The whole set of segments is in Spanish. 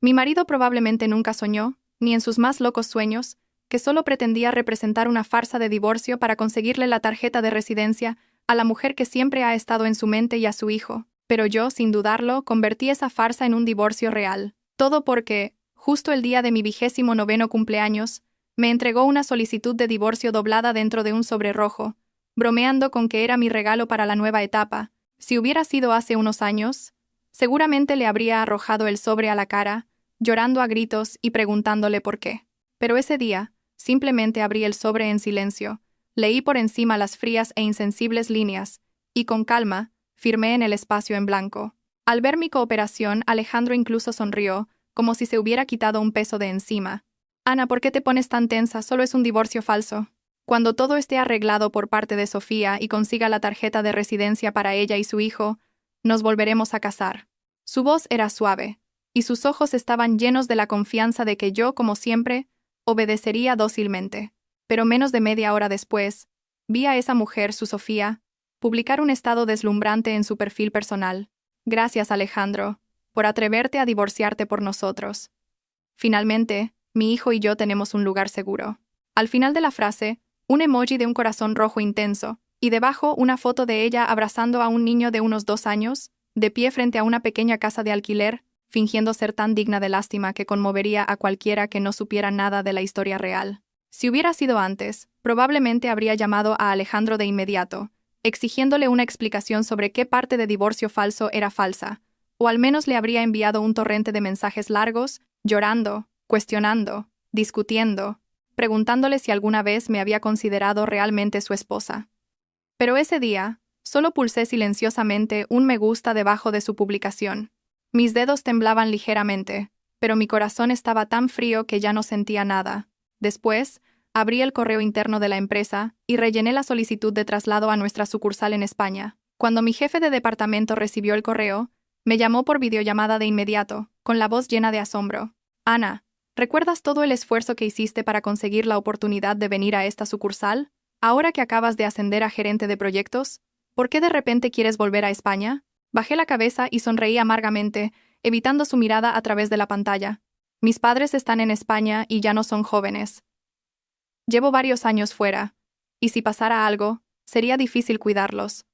Mi marido probablemente nunca soñó, ni en sus más locos sueños, que solo pretendía representar una farsa de divorcio para conseguirle la tarjeta de residencia a la mujer que siempre ha estado en su mente y a su hijo. Pero yo, sin dudarlo, convertí esa farsa en un divorcio real. Todo porque, justo el día de mi 29º cumpleaños, me entregó una solicitud de divorcio doblada dentro de un sobre rojo, bromeando con que era mi regalo para la nueva etapa. Si hubiera sido hace unos años, seguramente le habría arrojado el sobre a la cara, llorando a gritos y preguntándole por qué. Pero ese día, simplemente abrí el sobre en silencio, leí por encima las frías e insensibles líneas, y con calma, firmé en el espacio en blanco. Al ver mi cooperación, Alejandro incluso sonrió, como si se hubiera quitado un peso de encima. Ana, ¿por qué te pones tan tensa? Solo es un divorcio falso. Cuando todo esté arreglado por parte de Sofía y consiga la tarjeta de residencia para ella y su hijo, nos volveremos a casar. Su voz era suave, y sus ojos estaban llenos de la confianza de que yo, como siempre, obedecería dócilmente. Pero menos de media hora después, vi a esa mujer, su Sofía, publicar un estado deslumbrante en su perfil personal. Gracias, Alejandro, por atreverte a divorciarte por nosotros. Finalmente, mi hijo y yo tenemos un lugar seguro. Al final de la frase, un emoji de un corazón rojo intenso, y debajo una foto de ella abrazando a un niño de unos 2 años, de pie frente a una pequeña casa de alquiler, fingiendo ser tan digna de lástima que conmovería a cualquiera que no supiera nada de la historia real. Si hubiera sido antes, probablemente habría llamado a Alejandro de inmediato, exigiéndole una explicación sobre qué parte de divorcio falso era falsa, o al menos le habría enviado un torrente de mensajes largos, llorando, cuestionando, discutiendo, preguntándole si alguna vez me había considerado realmente su esposa. Pero ese día, solo pulsé silenciosamente un me gusta debajo de su publicación. Mis dedos temblaban ligeramente, pero mi corazón estaba tan frío que ya no sentía nada. Después, abrí el correo interno de la empresa y rellené la solicitud de traslado a nuestra sucursal en España. Cuando mi jefe de departamento recibió el correo, me llamó por videollamada de inmediato, con la voz llena de asombro. Ana, ¿recuerdas todo el esfuerzo que hiciste para conseguir la oportunidad de venir a esta sucursal? Ahora que acabas de ascender a gerente de proyectos, ¿por qué de repente quieres volver a España? Bajé la cabeza y sonreí amargamente, evitando su mirada a través de la pantalla. Mis padres están en España y ya no son jóvenes. Llevo varios años fuera, y si pasara algo, sería difícil cuidarlos.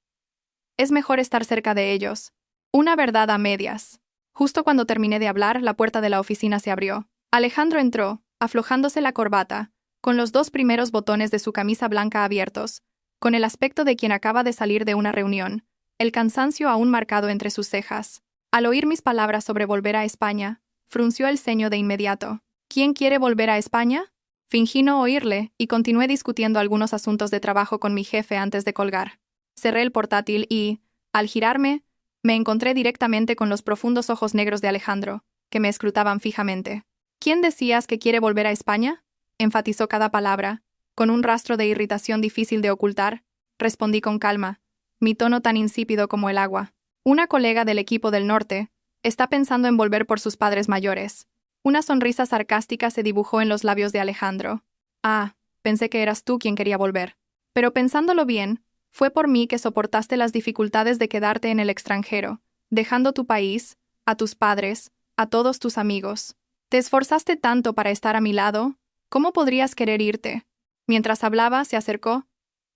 Es mejor estar cerca de ellos. Una verdad a medias. Justo cuando terminé de hablar, la puerta de la oficina se abrió. Alejandro entró, aflojándose la corbata, con los 2 primeros botones de su camisa blanca abiertos, con el aspecto de quien acaba de salir de una reunión, el cansancio aún marcado entre sus cejas. Al oír mis palabras sobre volver a España, frunció el ceño de inmediato. ¿Quién quiere volver a España? Fingí no oírle y continué discutiendo algunos asuntos de trabajo con mi jefe antes de colgar. Cerré el portátil y, al girarme, me encontré directamente con los profundos ojos negros de Alejandro, que me escrutaban fijamente. ¿Quién decías que quiere volver a España? Enfatizó cada palabra, con un rastro de irritación difícil de ocultar. Respondí con calma, mi tono tan insípido como el agua. Una colega del equipo del norte está pensando en volver por sus padres mayores. Una sonrisa sarcástica se dibujó en los labios de Alejandro. Ah, pensé que eras tú quien quería volver. Pero pensándolo bien, fue por mí que soportaste las dificultades de quedarte en el extranjero, dejando tu país, a tus padres, a todos tus amigos. Te esforzaste tanto para estar a mi lado, ¿cómo podrías querer irte? Mientras hablaba, se acercó,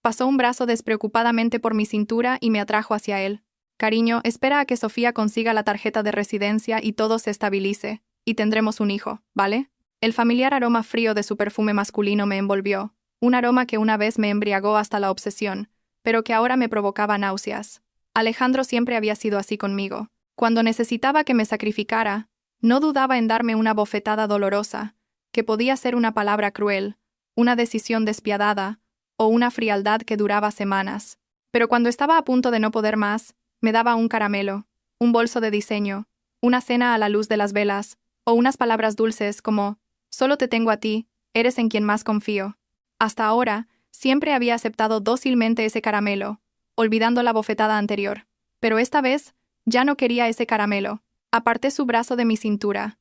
pasó un brazo despreocupadamente por mi cintura y me atrajo hacia él. Cariño, espera a que Sofía consiga la tarjeta de residencia y todo se estabilice, y tendremos un hijo, ¿vale? El familiar aroma frío de su perfume masculino me envolvió, un aroma que una vez me embriagó hasta la obsesión, pero que ahora me provocaba náuseas. Alejandro siempre había sido así conmigo. Cuando necesitaba que me sacrificara, no dudaba en darme una bofetada dolorosa, que podía ser una palabra cruel, una decisión despiadada, o una frialdad que duraba semanas. Pero cuando estaba a punto de no poder más, me daba un caramelo, un bolso de diseño, una cena a la luz de las velas, o unas palabras dulces como, solo te tengo a ti, eres en quien más confío. Hasta ahora, siempre había aceptado dócilmente ese caramelo, olvidando la bofetada anterior. Pero esta vez, ya no quería ese caramelo. Aparté su brazo de mi cintura.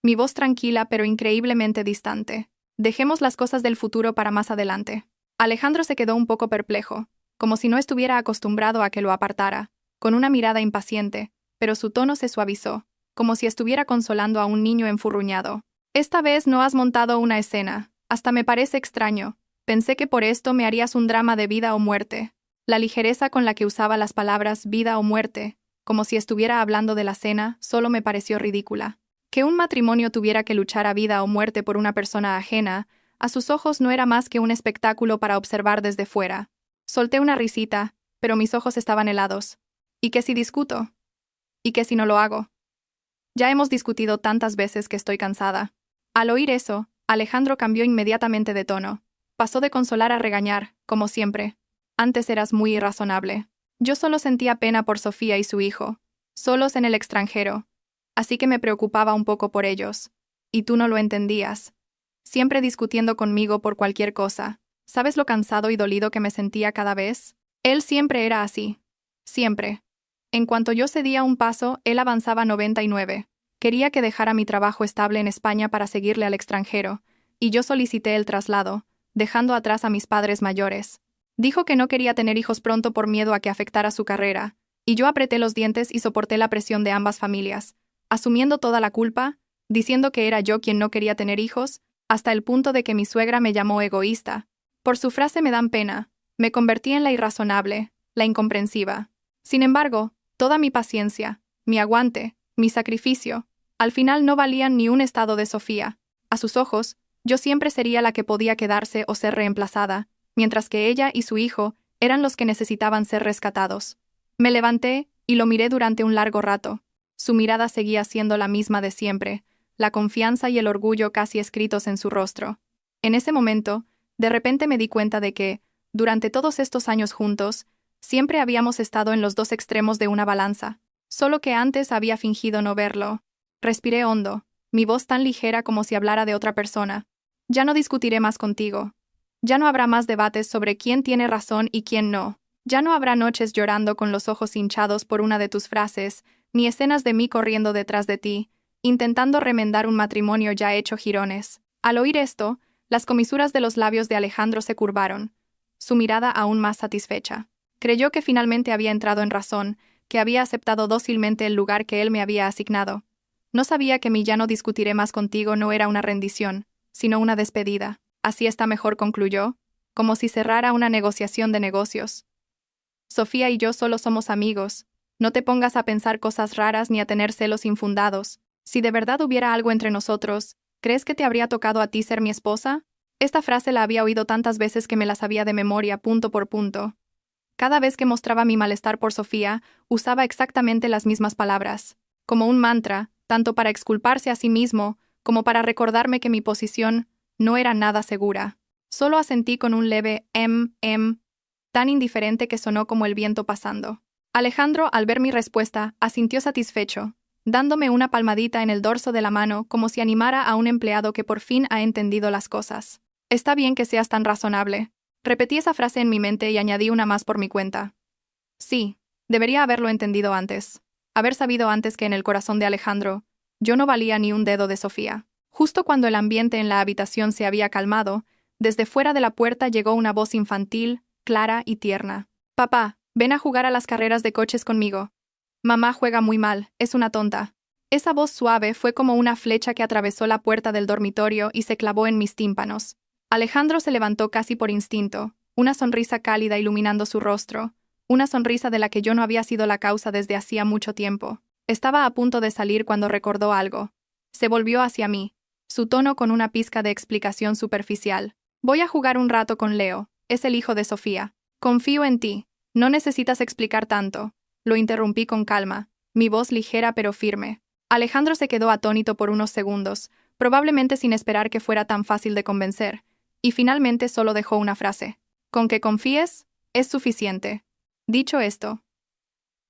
Mi voz tranquila pero increíblemente distante. Dejemos las cosas del futuro para más adelante. Alejandro se quedó un poco perplejo, como si no estuviera acostumbrado a que lo apartara, con una mirada impaciente, pero su tono se suavizó. como si estuviera consolando a un niño enfurruñado. Esta vez no has montado una escena. Hasta me parece extraño. Pensé que por esto me harías un drama de vida o muerte. La ligereza con la que usaba las palabras vida o muerte, como si estuviera hablando de la cena, solo me pareció ridícula. Que un matrimonio tuviera que luchar a vida o muerte por una persona ajena, a sus ojos no era más que un espectáculo para observar desde fuera. Solté una risita, pero mis ojos estaban helados. ¿Y qué si discuto? ¿Y qué si no lo hago? Ya hemos discutido tantas veces que estoy cansada. Al oír eso, Alejandro cambió inmediatamente de tono. Pasó de consolar a regañar, como siempre. Antes eras muy irrazonable. Yo solo sentía pena por Sofía y su hijo, solos en el extranjero. Así que me preocupaba un poco por ellos. Y tú no lo entendías. Siempre discutiendo conmigo por cualquier cosa. ¿Sabes lo cansado y dolido que me sentía cada vez? Él siempre era así. Siempre. En cuanto yo cedía un paso, él avanzaba 99. Quería que dejara mi trabajo estable en España para seguirle al extranjero, y yo solicité el traslado, dejando atrás a mis padres mayores. Dijo que no quería tener hijos pronto por miedo a que afectara su carrera, y yo apreté los dientes y soporté la presión de ambas familias, asumiendo toda la culpa, diciendo que era yo quien no quería tener hijos, hasta el punto de que mi suegra me llamó egoísta. Por su frase me dan pena, me convertí en la irrazonable, la incomprensiva. Sin embargo, toda mi paciencia, mi aguante, mi sacrificio, al final no valían ni un estado de Sofía. A sus ojos, yo siempre sería la que podía quedarse o ser reemplazada, mientras que ella y su hijo eran los que necesitaban ser rescatados. Me levanté y lo miré durante un largo rato. Su mirada seguía siendo la misma de siempre, la confianza y el orgullo casi escritos en su rostro. En ese momento, de repente me di cuenta de que, durante todos estos años juntos, siempre habíamos estado en los dos extremos de una balanza, solo que antes había fingido no verlo. Respiré hondo, mi voz tan ligera como si hablara de otra persona. Ya no discutiré más contigo. Ya no habrá más debates sobre quién tiene razón y quién no. Ya no habrá noches llorando con los ojos hinchados por una de tus frases, ni escenas de mí corriendo detrás de ti, intentando remendar un matrimonio ya hecho jirones. Al oír esto, las comisuras de los labios de Alejandro se curvaron, su mirada aún más satisfecha. Creyó que finalmente había entrado en razón, que había aceptado dócilmente el lugar que él me había asignado. No sabía que mi ya no discutiré más contigo no era una rendición, sino una despedida. Así está mejor, concluyó, como si cerrara una negociación de negocios. Sofía y yo solo somos amigos. No te pongas a pensar cosas raras ni a tener celos infundados. Si de verdad hubiera algo entre nosotros, ¿crees que te habría tocado a ti ser mi esposa? Esta frase la había oído tantas veces que me la sabía de memoria punto por punto. Cada vez que mostraba mi malestar por Sofía, usaba exactamente las mismas palabras, como un mantra, tanto para exculparse a sí mismo, como para recordarme que mi posición no era nada segura. Solo asentí con un leve tan indiferente que sonó como el viento pasando. Alejandro, al ver mi respuesta, asintió satisfecho, dándome una palmadita en el dorso de la mano como si animara a un empleado que por fin ha entendido las cosas. Está bien que seas tan razonable. Repetí esa frase en mi mente y añadí una más por mi cuenta. Sí, debería haberlo entendido antes. Haber sabido antes que en el corazón de Alejandro, yo no valía ni un dedo de Sofía. Justo cuando el ambiente en la habitación se había calmado, desde fuera de la puerta llegó una voz infantil, clara y tierna. «Papá, ven a jugar a las carreras de coches conmigo. Mamá juega muy mal, es una tonta». Esa voz suave fue como una flecha que atravesó la puerta del dormitorio y se clavó en mis tímpanos. Alejandro se levantó casi por instinto, una sonrisa cálida iluminando su rostro, una sonrisa de la que yo no había sido la causa desde hacía mucho tiempo. Estaba a punto de salir cuando recordó algo. Se volvió hacia mí, su tono con una pizca de explicación superficial. «Voy a jugar un rato con Leo, es el hijo de Sofía. Confío en ti, no necesitas explicar tanto». Lo interrumpí con calma, mi voz ligera pero firme. Alejandro se quedó atónito por unos segundos, probablemente sin esperar que fuera tan fácil de convencer, y finalmente solo dejó una frase. «Con que confíes, es suficiente». Dicho esto,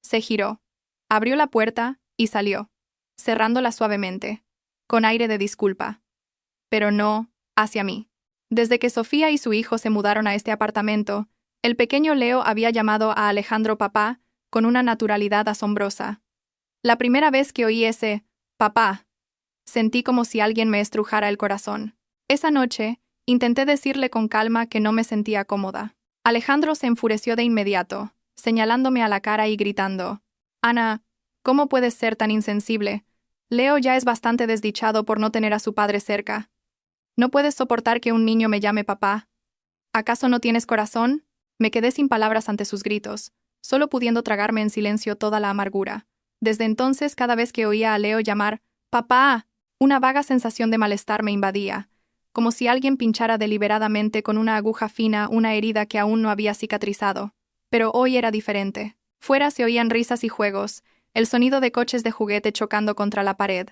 se giró, abrió la puerta y salió, cerrándola suavemente, con aire de disculpa. Pero no hacia mí. Desde que Sofía y su hijo se mudaron a este apartamento, el pequeño Leo había llamado a Alejandro papá con una naturalidad asombrosa. La primera vez que oí ese «papá», sentí como si alguien me estrujara el corazón. Esa noche, intenté decirle con calma que no me sentía cómoda. Alejandro se enfureció de inmediato, señalándome a la cara y gritando: «Ana, ¿cómo puedes ser tan insensible? Leo ya es bastante desdichado por no tener a su padre cerca. ¿No puedes soportar que un niño me llame papá? ¿Acaso no tienes corazón? Me quedé sin palabras ante sus gritos, solo pudiendo tragarme en silencio toda la amargura. Desde entonces, cada vez que oía a Leo llamar «papá», una vaga sensación de malestar me invadía, como si alguien pinchara deliberadamente con una aguja fina una herida que aún no había cicatrizado. Pero hoy era diferente. Fuera se oían risas y juegos, el sonido de coches de juguete chocando contra la pared,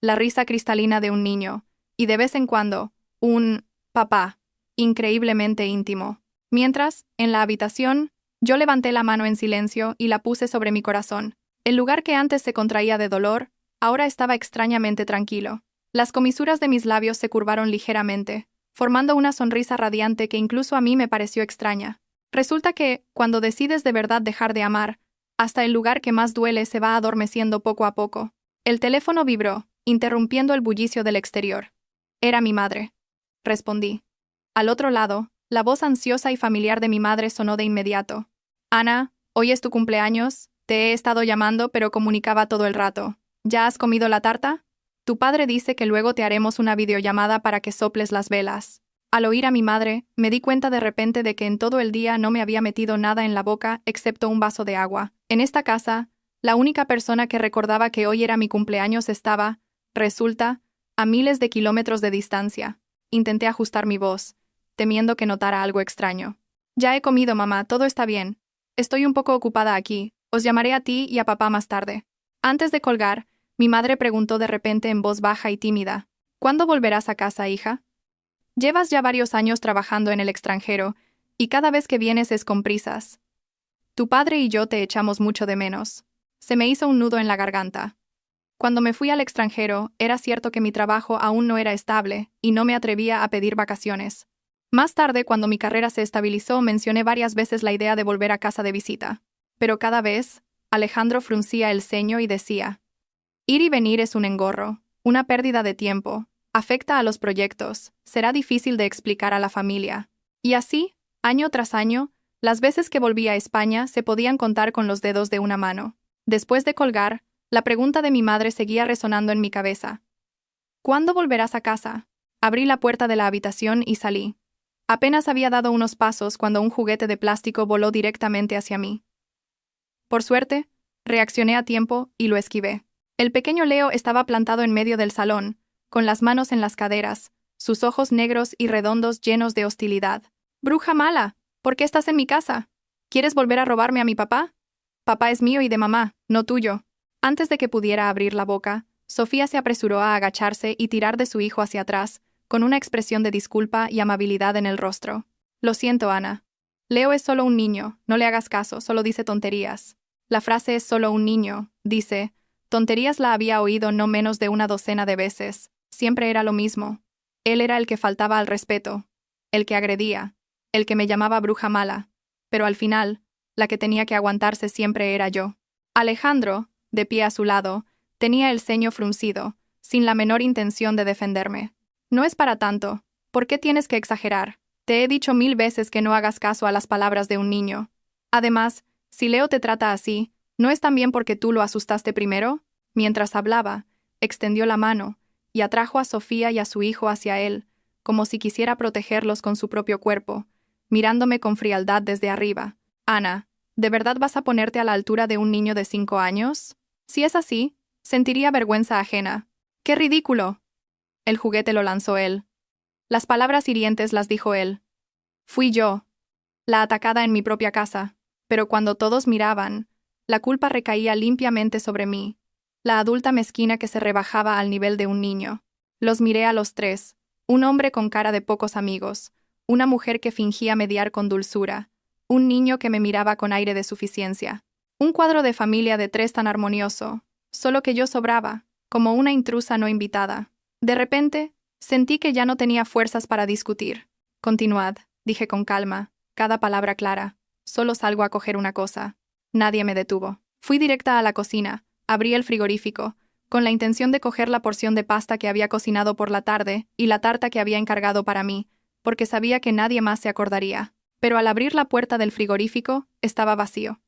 la risa cristalina de un niño, y de vez en cuando, un «papá», increíblemente íntimo. Mientras, en la habitación, yo levanté la mano en silencio y la puse sobre mi corazón. El lugar que antes se contraía de dolor, ahora estaba extrañamente tranquilo. Las comisuras de mis labios se curvaron ligeramente, formando una sonrisa radiante que incluso a mí me pareció extraña. Resulta que, cuando decides de verdad dejar de amar, hasta el lugar que más duele se va adormeciendo poco a poco. El teléfono vibró, interrumpiendo el bullicio del exterior. Era mi madre. Respondí. Al otro lado, la voz ansiosa y familiar de mi madre sonó de inmediato. «Ana, hoy es tu cumpleaños. Te he estado llamando, pero comunicaba todo el rato. ¿Ya has comido la tarta? Tu padre dice que luego te haremos una videollamada para que soples las velas». Al oír a mi madre, me di cuenta de repente de que en todo el día no me había metido nada en la boca excepto un vaso de agua. En esta casa, la única persona que recordaba que hoy era mi cumpleaños estaba, resulta, a miles de kilómetros de distancia. Intenté ajustar mi voz, temiendo que notara algo extraño. «Ya he comido, mamá, todo está bien. Estoy un poco ocupada aquí. Os llamaré a ti y a papá más tarde». Antes de colgar, mi madre preguntó de repente en voz baja y tímida: «¿Cuándo volverás a casa, hija? Llevas ya varios años trabajando en el extranjero, y cada vez que vienes es con prisas. Tu padre y yo te echamos mucho de menos». Se me hizo un nudo en la garganta. Cuando me fui al extranjero, era cierto que mi trabajo aún no era estable, y no me atrevía a pedir vacaciones. Más tarde, cuando mi carrera se estabilizó, mencioné varias veces la idea de volver a casa de visita. Pero cada vez, Alejandro fruncía el ceño y decía: «Ir y venir es un engorro, una pérdida de tiempo, afecta a los proyectos, será difícil de explicar a la familia». Y así, año tras año, las veces que volví a España se podían contar con los dedos de una mano. Después de colgar, la pregunta de mi madre seguía resonando en mi cabeza. «¿Cuándo volverás a casa?». Abrí la puerta de la habitación y salí. Apenas había dado unos pasos cuando un juguete de plástico voló directamente hacia mí. Por suerte, reaccioné a tiempo y lo esquivé. El pequeño Leo estaba plantado en medio del salón, con las manos en las caderas, sus ojos negros y redondos llenos de hostilidad. «Bruja mala, ¿por qué estás en mi casa? ¿Quieres volver a robarme a mi papá? Papá es mío y de mamá, no tuyo». Antes de que pudiera abrir la boca, Sofía se apresuró a agacharse y tirar de su hijo hacia atrás, con una expresión de disculpa y amabilidad en el rostro. «Lo siento, Ana. Leo es solo un niño, no le hagas caso, solo dice tonterías». La frase «es solo un niño», dice, tonterías la había oído no menos de una docena de veces. Siempre era lo mismo. Él era el que faltaba al respeto, el que agredía, el que me llamaba bruja mala. Pero al final, la que tenía que aguantarse siempre era yo. Alejandro, de pie a su lado, tenía el ceño fruncido, sin la menor intención de defenderme. «No es para tanto. ¿Por qué tienes que exagerar? Te he dicho 1000 veces que no hagas caso a las palabras de un niño. Además, si Leo te trata así, ¿no es también porque tú lo asustaste primero?». Mientras hablaba, extendió la mano y atrajo a Sofía y a su hijo hacia él, como si quisiera protegerlos con su propio cuerpo, mirándome con frialdad desde arriba. «Ana, ¿de verdad vas a ponerte a la altura de un niño de 5 años? Si es así, sentiría vergüenza ajena». «¡Qué ridículo!». El juguete lo lanzó él. Las palabras hirientes las dijo él. Fui yo, la atacada en mi propia casa. Pero cuando todos miraban, la culpa recaía limpiamente sobre mí, la adulta mezquina que se rebajaba al nivel de un niño. Los miré a los tres, un hombre con cara de pocos amigos, una mujer que fingía mediar con dulzura, un niño que me miraba con aire de suficiencia. Un cuadro de familia de tres tan armonioso, solo que yo sobraba, como una intrusa no invitada. De repente, sentí que ya no tenía fuerzas para discutir. «Continuad», dije con calma, cada palabra clara. «Solo salgo a coger una cosa». Nadie me detuvo. Fui directa a la cocina, abrí el frigorífico, con la intención de coger la porción de pasta que había cocinado por la tarde y la tarta que había encargado para mí, porque sabía que nadie más se acordaría. Pero al abrir la puerta del frigorífico, estaba vacío.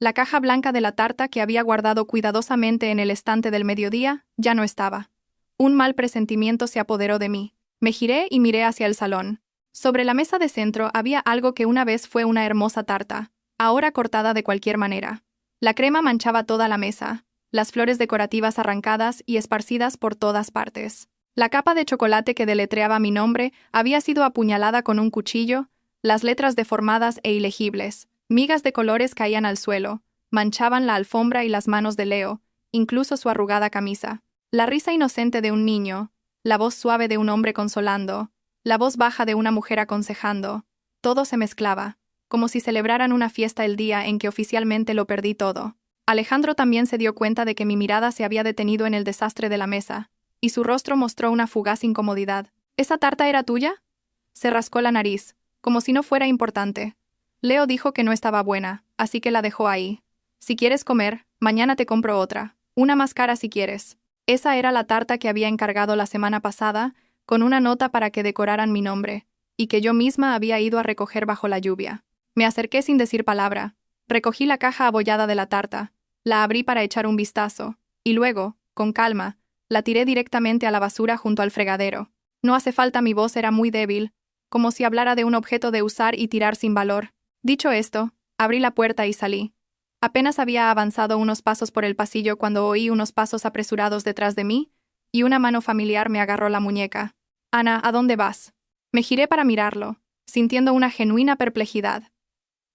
La caja blanca de la tarta que había guardado cuidadosamente en el estante del mediodía ya no estaba. Un mal presentimiento se apoderó de mí. Me giré y miré hacia el salón. Sobre la mesa de centro había algo que una vez fue una hermosa tarta, ahora cortada de cualquier manera. La crema manchaba toda la mesa, las flores decorativas arrancadas y esparcidas por todas partes. La capa de chocolate que deletreaba mi nombre había sido apuñalada con un cuchillo, las letras deformadas e ilegibles, migas de colores caían al suelo, manchaban la alfombra y las manos de Leo, incluso su arrugada camisa. La risa inocente de un niño, la voz suave de un hombre consolando, la voz baja de una mujer aconsejando, todo se mezclaba, como si celebraran una fiesta el día en que oficialmente lo perdí todo. Alejandro también se dio cuenta de que mi mirada se había detenido en el desastre de la mesa, y su rostro mostró una fugaz incomodidad. ¿Esa tarta era tuya? Se rascó la nariz, como si no fuera importante. Leo dijo que no estaba buena, así que la dejó ahí. Si quieres comer, mañana te compro otra, una más cara si quieres. Esa era la tarta que había encargado la semana pasada, con una nota para que decoraran mi nombre, y que yo misma había ido a recoger bajo la lluvia. Me acerqué sin decir palabra, recogí la caja abollada de la tarta, la abrí para echar un vistazo, y luego, con calma, la tiré directamente a la basura junto al fregadero. No hace falta, mi voz era muy débil, como si hablara de un objeto de usar y tirar sin valor. Dicho esto, abrí la puerta y salí. Apenas había avanzado unos pasos por el pasillo cuando oí unos pasos apresurados detrás de mí, y una mano familiar me agarró la muñeca. «Ana, ¿a dónde vas?» Me giré para mirarlo, sintiendo una genuina perplejidad.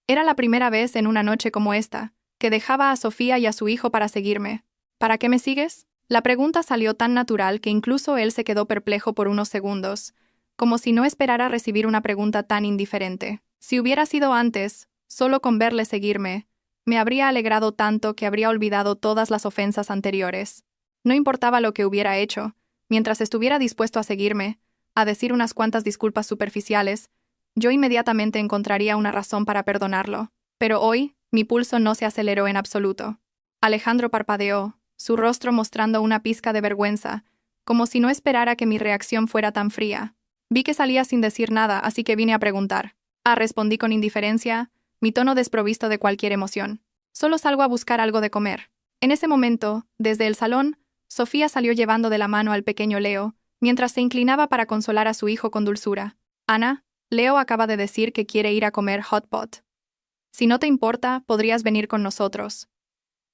Era la primera vez en una noche como esta, que dejaba a Sofía y a su hijo para seguirme. «¿Para qué me sigues?» La pregunta salió tan natural que incluso él se quedó perplejo por unos segundos, como si no esperara recibir una pregunta tan indiferente. Si hubiera sido antes, solo con verle seguirme, me habría alegrado tanto que habría olvidado todas las ofensas anteriores. No importaba lo que hubiera hecho, mientras estuviera dispuesto a seguirme, a decir unas cuantas disculpas superficiales, yo inmediatamente encontraría una razón para perdonarlo. Pero hoy, mi pulso no se aceleró en absoluto. Alejandro parpadeó, su rostro mostrando una pizca de vergüenza, como si no esperara que mi reacción fuera tan fría. Vi que salía sin decir nada, así que vine a preguntar. Respondí con indiferencia, mi tono desprovisto de cualquier emoción. Solo salgo a buscar algo de comer. En ese momento, desde el salón, Sofía salió llevando de la mano al pequeño Leo, mientras se inclinaba para consolar a su hijo con dulzura. «Ana, Leo acaba de decir que quiere ir a comer hot pot. Si no te importa, podrías venir con nosotros.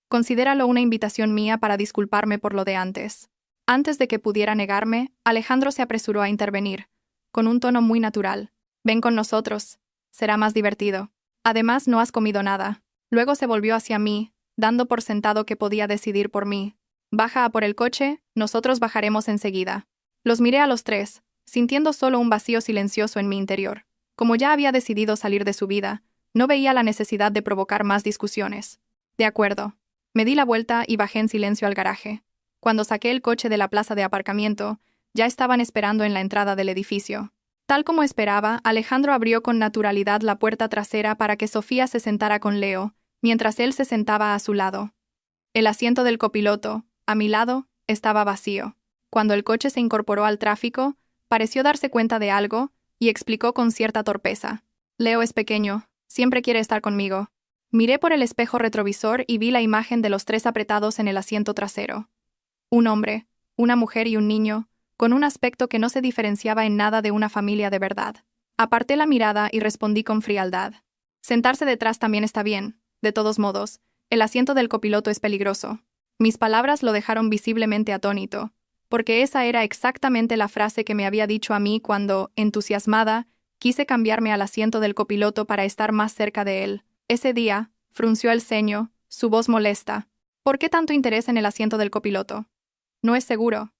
Considéralo una invitación mía para disculparme por lo de antes». Antes de que pudiera negarme, Alejandro se apresuró a intervenir, con un tono muy natural. «Ven con nosotros. Será más divertido. Además, no has comido nada». Luego se volvió hacia mí, dando por sentado que podía decidir por mí. «Baja a por el coche, nosotros bajaremos enseguida». Los miré a los tres, sintiendo solo un vacío silencioso en mi interior. Como ya había decidido salir de su vida, no veía la necesidad de provocar más discusiones. «De acuerdo». Me di la vuelta y bajé en silencio al garaje. Cuando saqué el coche de la plaza de aparcamiento, ya estaban esperando en la entrada del edificio. Tal como esperaba, Alejandro abrió con naturalidad la puerta trasera para que Sofía se sentara con Leo, mientras él se sentaba a su lado. El asiento del copiloto, a mi lado, estaba vacío. Cuando el coche se incorporó al tráfico, pareció darse cuenta de algo, y explicó con cierta torpeza. «Leo es pequeño, siempre quiere estar conmigo». Miré por el espejo retrovisor y vi la imagen de los tres apretados en el asiento trasero. Un hombre, una mujer y un niño, con un aspecto que no se diferenciaba en nada de una familia de verdad. Aparté la mirada y respondí con frialdad. «Sentarse detrás también está bien. De todos modos, el asiento del copiloto es peligroso». Mis palabras lo dejaron visiblemente atónito, porque esa era exactamente la frase que me había dicho a mí cuando, entusiasmada, quise cambiarme al asiento del copiloto para estar más cerca de él. Ese día, frunció el ceño, su voz molesta. «¿Por qué tanto interés en el asiento del copiloto? No es seguro.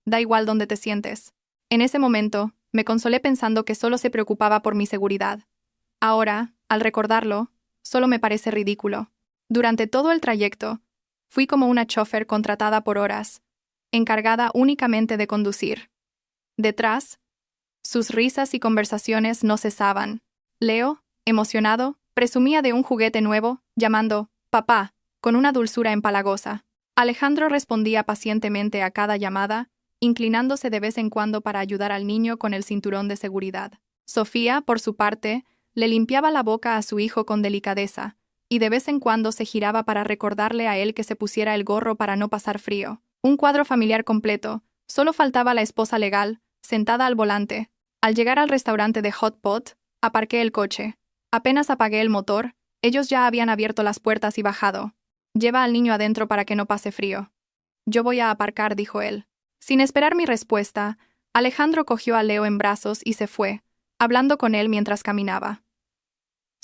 Da igual dónde te sientes». En ese momento, me consolé pensando que solo se preocupaba por mi seguridad. Ahora, al recordarlo, solo me parece ridículo. Durante todo el trayecto, fui como una chófer contratada por horas, encargada únicamente de conducir. Detrás, sus risas y conversaciones no cesaban. Leo, emocionado, presumía de un juguete nuevo, llamando «papá», con una dulzura empalagosa. Alejandro respondía pacientemente a cada llamada, inclinándose de vez en cuando para ayudar al niño con el cinturón de seguridad. Sofía, por su parte, le limpiaba la boca a su hijo con delicadeza, y de vez en cuando se giraba para recordarle a él que se pusiera el gorro para no pasar frío. Un cuadro familiar completo. Solo faltaba la esposa legal, sentada al volante. Al llegar al restaurante de Hot Pot, aparqué el coche. Apenas apagué el motor, ellos ya habían abierto las puertas y bajado. Lleva al niño adentro para que no pase frío. Yo voy a aparcar, dijo él. Sin esperar mi respuesta, Alejandro cogió a Leo en brazos y se fue, hablando con él mientras caminaba.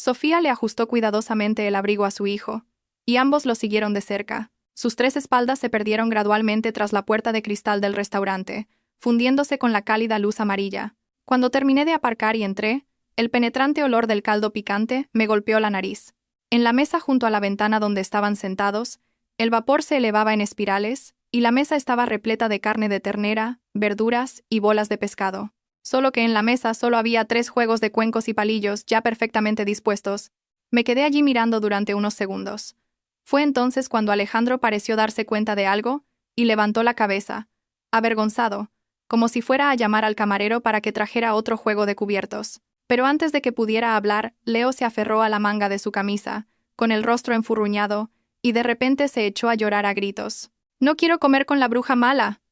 Sofía le ajustó cuidadosamente el abrigo a su hijo, y ambos lo siguieron de cerca. Sus 3 espaldas se perdieron gradualmente tras la puerta de cristal del restaurante, fundiéndose con la cálida luz amarilla. Cuando terminé de aparcar y entré, el penetrante olor del caldo picante me golpeó la nariz. En la mesa junto a la ventana donde estaban sentados, el vapor se elevaba en espirales, y la mesa estaba repleta de carne de ternera, verduras y bolas de pescado. Solo que en la mesa solo había 3 juegos de cuencos y palillos ya perfectamente dispuestos. Me quedé allí mirando durante unos segundos. Fue entonces cuando Alejandro pareció darse cuenta de algo, y levantó la cabeza, avergonzado, como si fuera a llamar al camarero para que trajera otro juego de cubiertos. Pero antes de que pudiera hablar, Leo se aferró a la manga de su camisa, con el rostro enfurruñado, y de repente se echó a llorar a gritos. «No quiero comer con la bruja mala.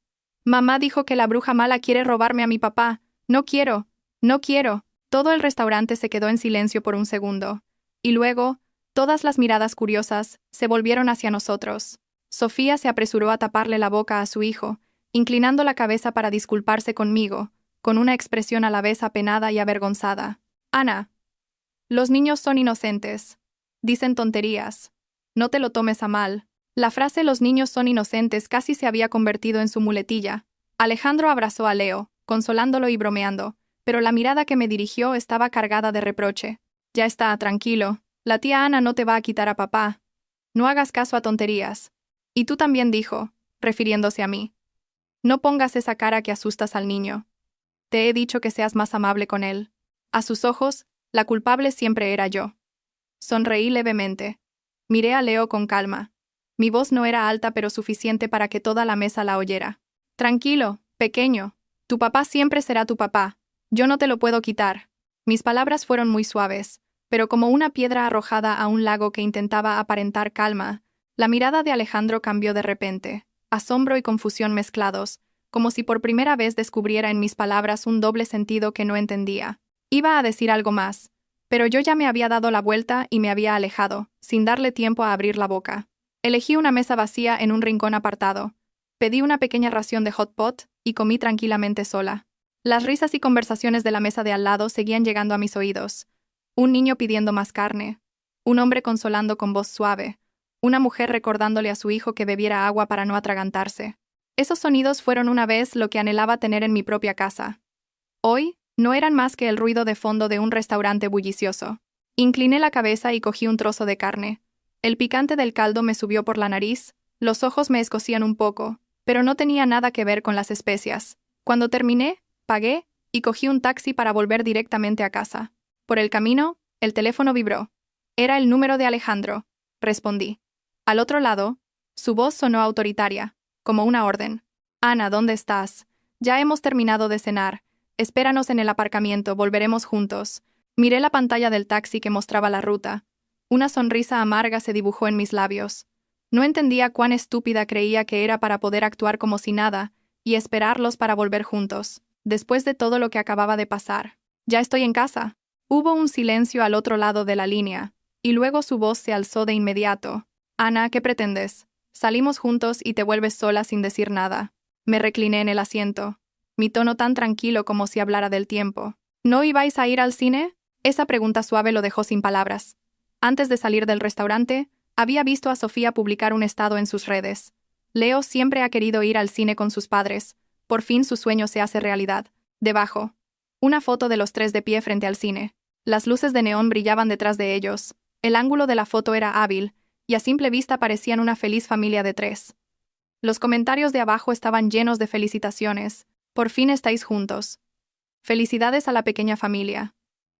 Mamá dijo que la bruja mala quiere robarme a mi papá. No quiero, no quiero». Todo el restaurante se quedó en silencio por un segundo. Y luego, todas las miradas curiosas se volvieron hacia nosotros. Sofía se apresuró a taparle la boca a su hijo, inclinando la cabeza para disculparse conmigo, con una expresión a la vez apenada y avergonzada. «Ana, los niños son inocentes. Dicen tonterías. No te lo tomes a mal». La frase «los niños son inocentes» casi se había convertido en su muletilla. Alejandro abrazó a Leo, consolándolo y bromeando, pero la mirada que me dirigió estaba cargada de reproche. «Ya está, tranquilo. La tía Ana no te va a quitar a papá. No hagas caso a tonterías». «Y tú también», dijo, refiriéndose a mí. «No pongas esa cara que asustas al niño. Te he dicho que seas más amable con él». A sus ojos, la culpable siempre era yo. Sonreí levemente. Miré a Leo con calma. Mi voz no era alta pero suficiente para que toda la mesa la oyera. «Tranquilo, pequeño. Tu papá siempre será tu papá. Yo no te lo puedo quitar». Mis palabras fueron muy suaves, pero como una piedra arrojada a un lago que intentaba aparentar calma, la mirada de Alejandro cambió de repente, asombro y confusión mezclados, como si por primera vez descubriera en mis palabras un doble sentido que no entendía. Iba a decir algo más, pero yo ya me había dado la vuelta y me había alejado, sin darle tiempo a abrir la boca. Elegí una mesa vacía en un rincón apartado. Pedí una pequeña ración de hot pot y comí tranquilamente sola. Las risas y conversaciones de la mesa de al lado seguían llegando a mis oídos. Un niño pidiendo más carne. Un hombre consolando con voz suave. Una mujer recordándole a su hijo que bebiera agua para no atragantarse. Esos sonidos fueron una vez lo que anhelaba tener en mi propia casa. Hoy, no eran más que el ruido de fondo de un restaurante bullicioso. Incliné la cabeza y cogí un trozo de carne. El picante del caldo me subió por la nariz, los ojos me escocían un poco, pero no tenía nada que ver con las especias. Cuando terminé, pagué y cogí un taxi para volver directamente a casa. Por el camino, el teléfono vibró. Era el número de Alejandro. Respondí. Al otro lado, su voz sonó autoritaria, como una orden. «Ana, ¿dónde estás? Ya hemos terminado de cenar. Espéranos en el aparcamiento, volveremos juntos». Miré la pantalla del taxi que mostraba la ruta. Una sonrisa amarga se dibujó en mis labios. No entendía cuán estúpida creía que era para poder actuar como si nada y esperarlos para volver juntos, después de todo lo que acababa de pasar. «Ya estoy en casa». Hubo un silencio al otro lado de la línea, y luego su voz se alzó de inmediato. «Ana, ¿qué pretendes? Salimos juntos y te vuelves sola sin decir nada». Me recliné en el asiento, mi tono tan tranquilo como si hablara del tiempo. «¿No ibais a ir al cine?» Esa pregunta suave lo dejó sin palabras. Antes de salir del restaurante, había visto a Sofía publicar un estado en sus redes. Leo siempre ha querido ir al cine con sus padres. Por fin su sueño se hace realidad. Debajo, una foto de los 3 de pie frente al cine. Las luces de neón brillaban detrás de ellos. El ángulo de la foto era hábil, y a simple vista parecían una feliz familia de 3. Los comentarios de abajo estaban llenos de felicitaciones. «Por fin estáis juntos. Felicidades a la pequeña familia».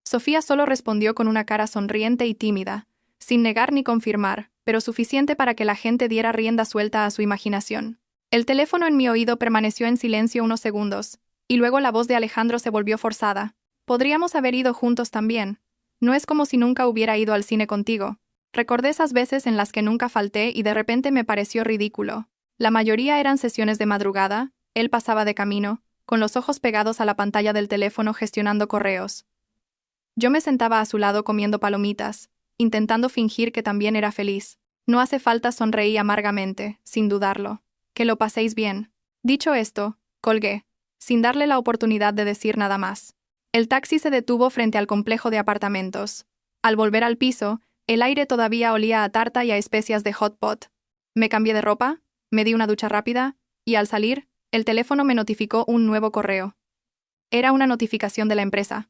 Sofía solo respondió con una cara sonriente y tímida, sin negar ni confirmar, pero suficiente para que la gente diera rienda suelta a su imaginación. El teléfono en mi oído permaneció en silencio unos segundos, y luego la voz de Alejandro se volvió forzada. «Podríamos haber ido juntos también. No es como si nunca hubiera ido al cine contigo». Recordé esas veces en las que nunca falté y de repente me pareció ridículo. La mayoría eran sesiones de madrugada, él pasaba de camino, con los ojos pegados a la pantalla del teléfono gestionando correos. Yo me sentaba a su lado comiendo palomitas, intentando fingir que también era feliz. No hace falta, sonreí amargamente, sin dudarlo. Que lo paséis bien. Dicho esto, colgué, sin darle la oportunidad de decir nada más. El taxi se detuvo frente al complejo de apartamentos. Al volver al piso, el aire todavía olía a tarta y a especias de hot pot. Me cambié de ropa, me di una ducha rápida, y al salir, el teléfono me notificó un nuevo correo. Era una notificación de la empresa.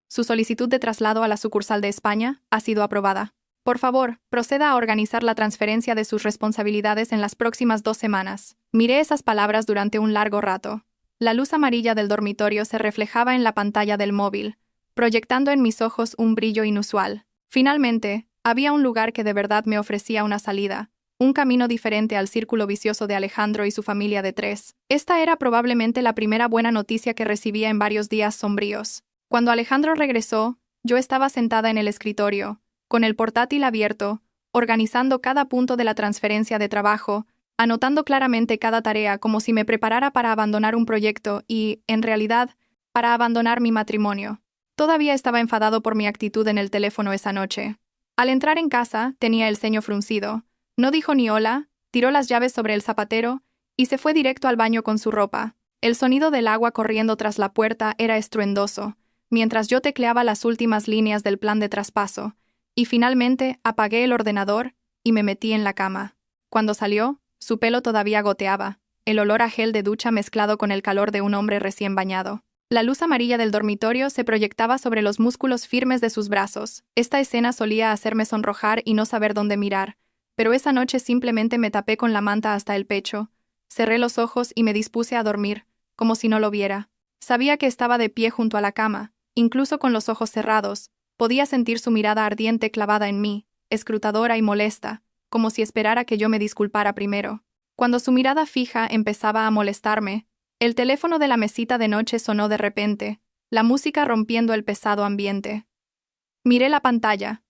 Su solicitud de traslado a la sucursal de España ha sido aprobada. Por favor, proceda a organizar la transferencia de sus responsabilidades en las próximas 2 semanas. Miré esas palabras durante un largo rato. La luz amarilla del dormitorio se reflejaba en la pantalla del móvil, proyectando en mis ojos un brillo inusual. Finalmente, había un lugar que de verdad me ofrecía una salida, un camino diferente al círculo vicioso de Alejandro y su familia de 3. Esta era probablemente la primera buena noticia que recibía en varios días sombríos. Cuando Alejandro regresó, yo estaba sentada en el escritorio, con el portátil abierto, organizando cada punto de la transferencia de trabajo, anotando claramente cada tarea como si me preparara para abandonar un proyecto y, en realidad, para abandonar mi matrimonio. Todavía estaba enfadado por mi actitud en el teléfono esa noche. Al entrar en casa, tenía el ceño fruncido. No dijo ni hola, tiró las llaves sobre el zapatero y se fue directo al baño con su ropa. El sonido del agua corriendo tras la puerta era estruendoso, mientras yo tecleaba las últimas líneas del plan de traspaso, y finalmente apagué el ordenador y me metí en la cama. Cuando salió, su pelo todavía goteaba, el olor a gel de ducha mezclado con el calor de un hombre recién bañado. La luz amarilla del dormitorio se proyectaba sobre los músculos firmes de sus brazos. Esta escena solía hacerme sonrojar y no saber dónde mirar, pero esa noche simplemente me tapé con la manta hasta el pecho, cerré los ojos y me dispuse a dormir, como si no lo viera. Sabía que estaba de pie junto a la cama, incluso con los ojos cerrados. Podía sentir su mirada ardiente clavada en mí, escrutadora y molesta, como si esperara que yo me disculpara primero. Cuando su mirada fija empezaba a molestarme, el teléfono de la mesita de noche sonó de repente, la música rompiendo el pesado ambiente. Miré la pantalla.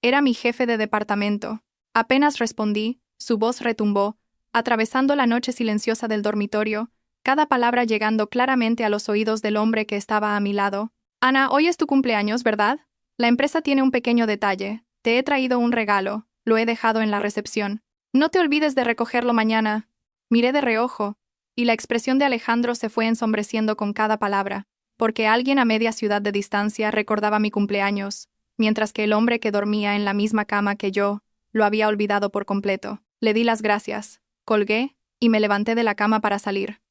Era mi jefe de departamento. Apenas respondí, su voz retumbó, atravesando la noche silenciosa del dormitorio, cada palabra llegando claramente a los oídos del hombre que estaba a mi lado. Ana, hoy es tu cumpleaños, ¿verdad? La empresa tiene un pequeño detalle. Te he traído un regalo, lo he dejado en la recepción. No te olvides de recogerlo mañana. Miré de reojo, y la expresión de Alejandro se fue ensombreciendo con cada palabra, porque alguien a media ciudad de distancia recordaba mi cumpleaños, mientras que el hombre que dormía en la misma cama que yo lo había olvidado por completo. Le di las gracias, colgué, y me levanté de la cama para salir.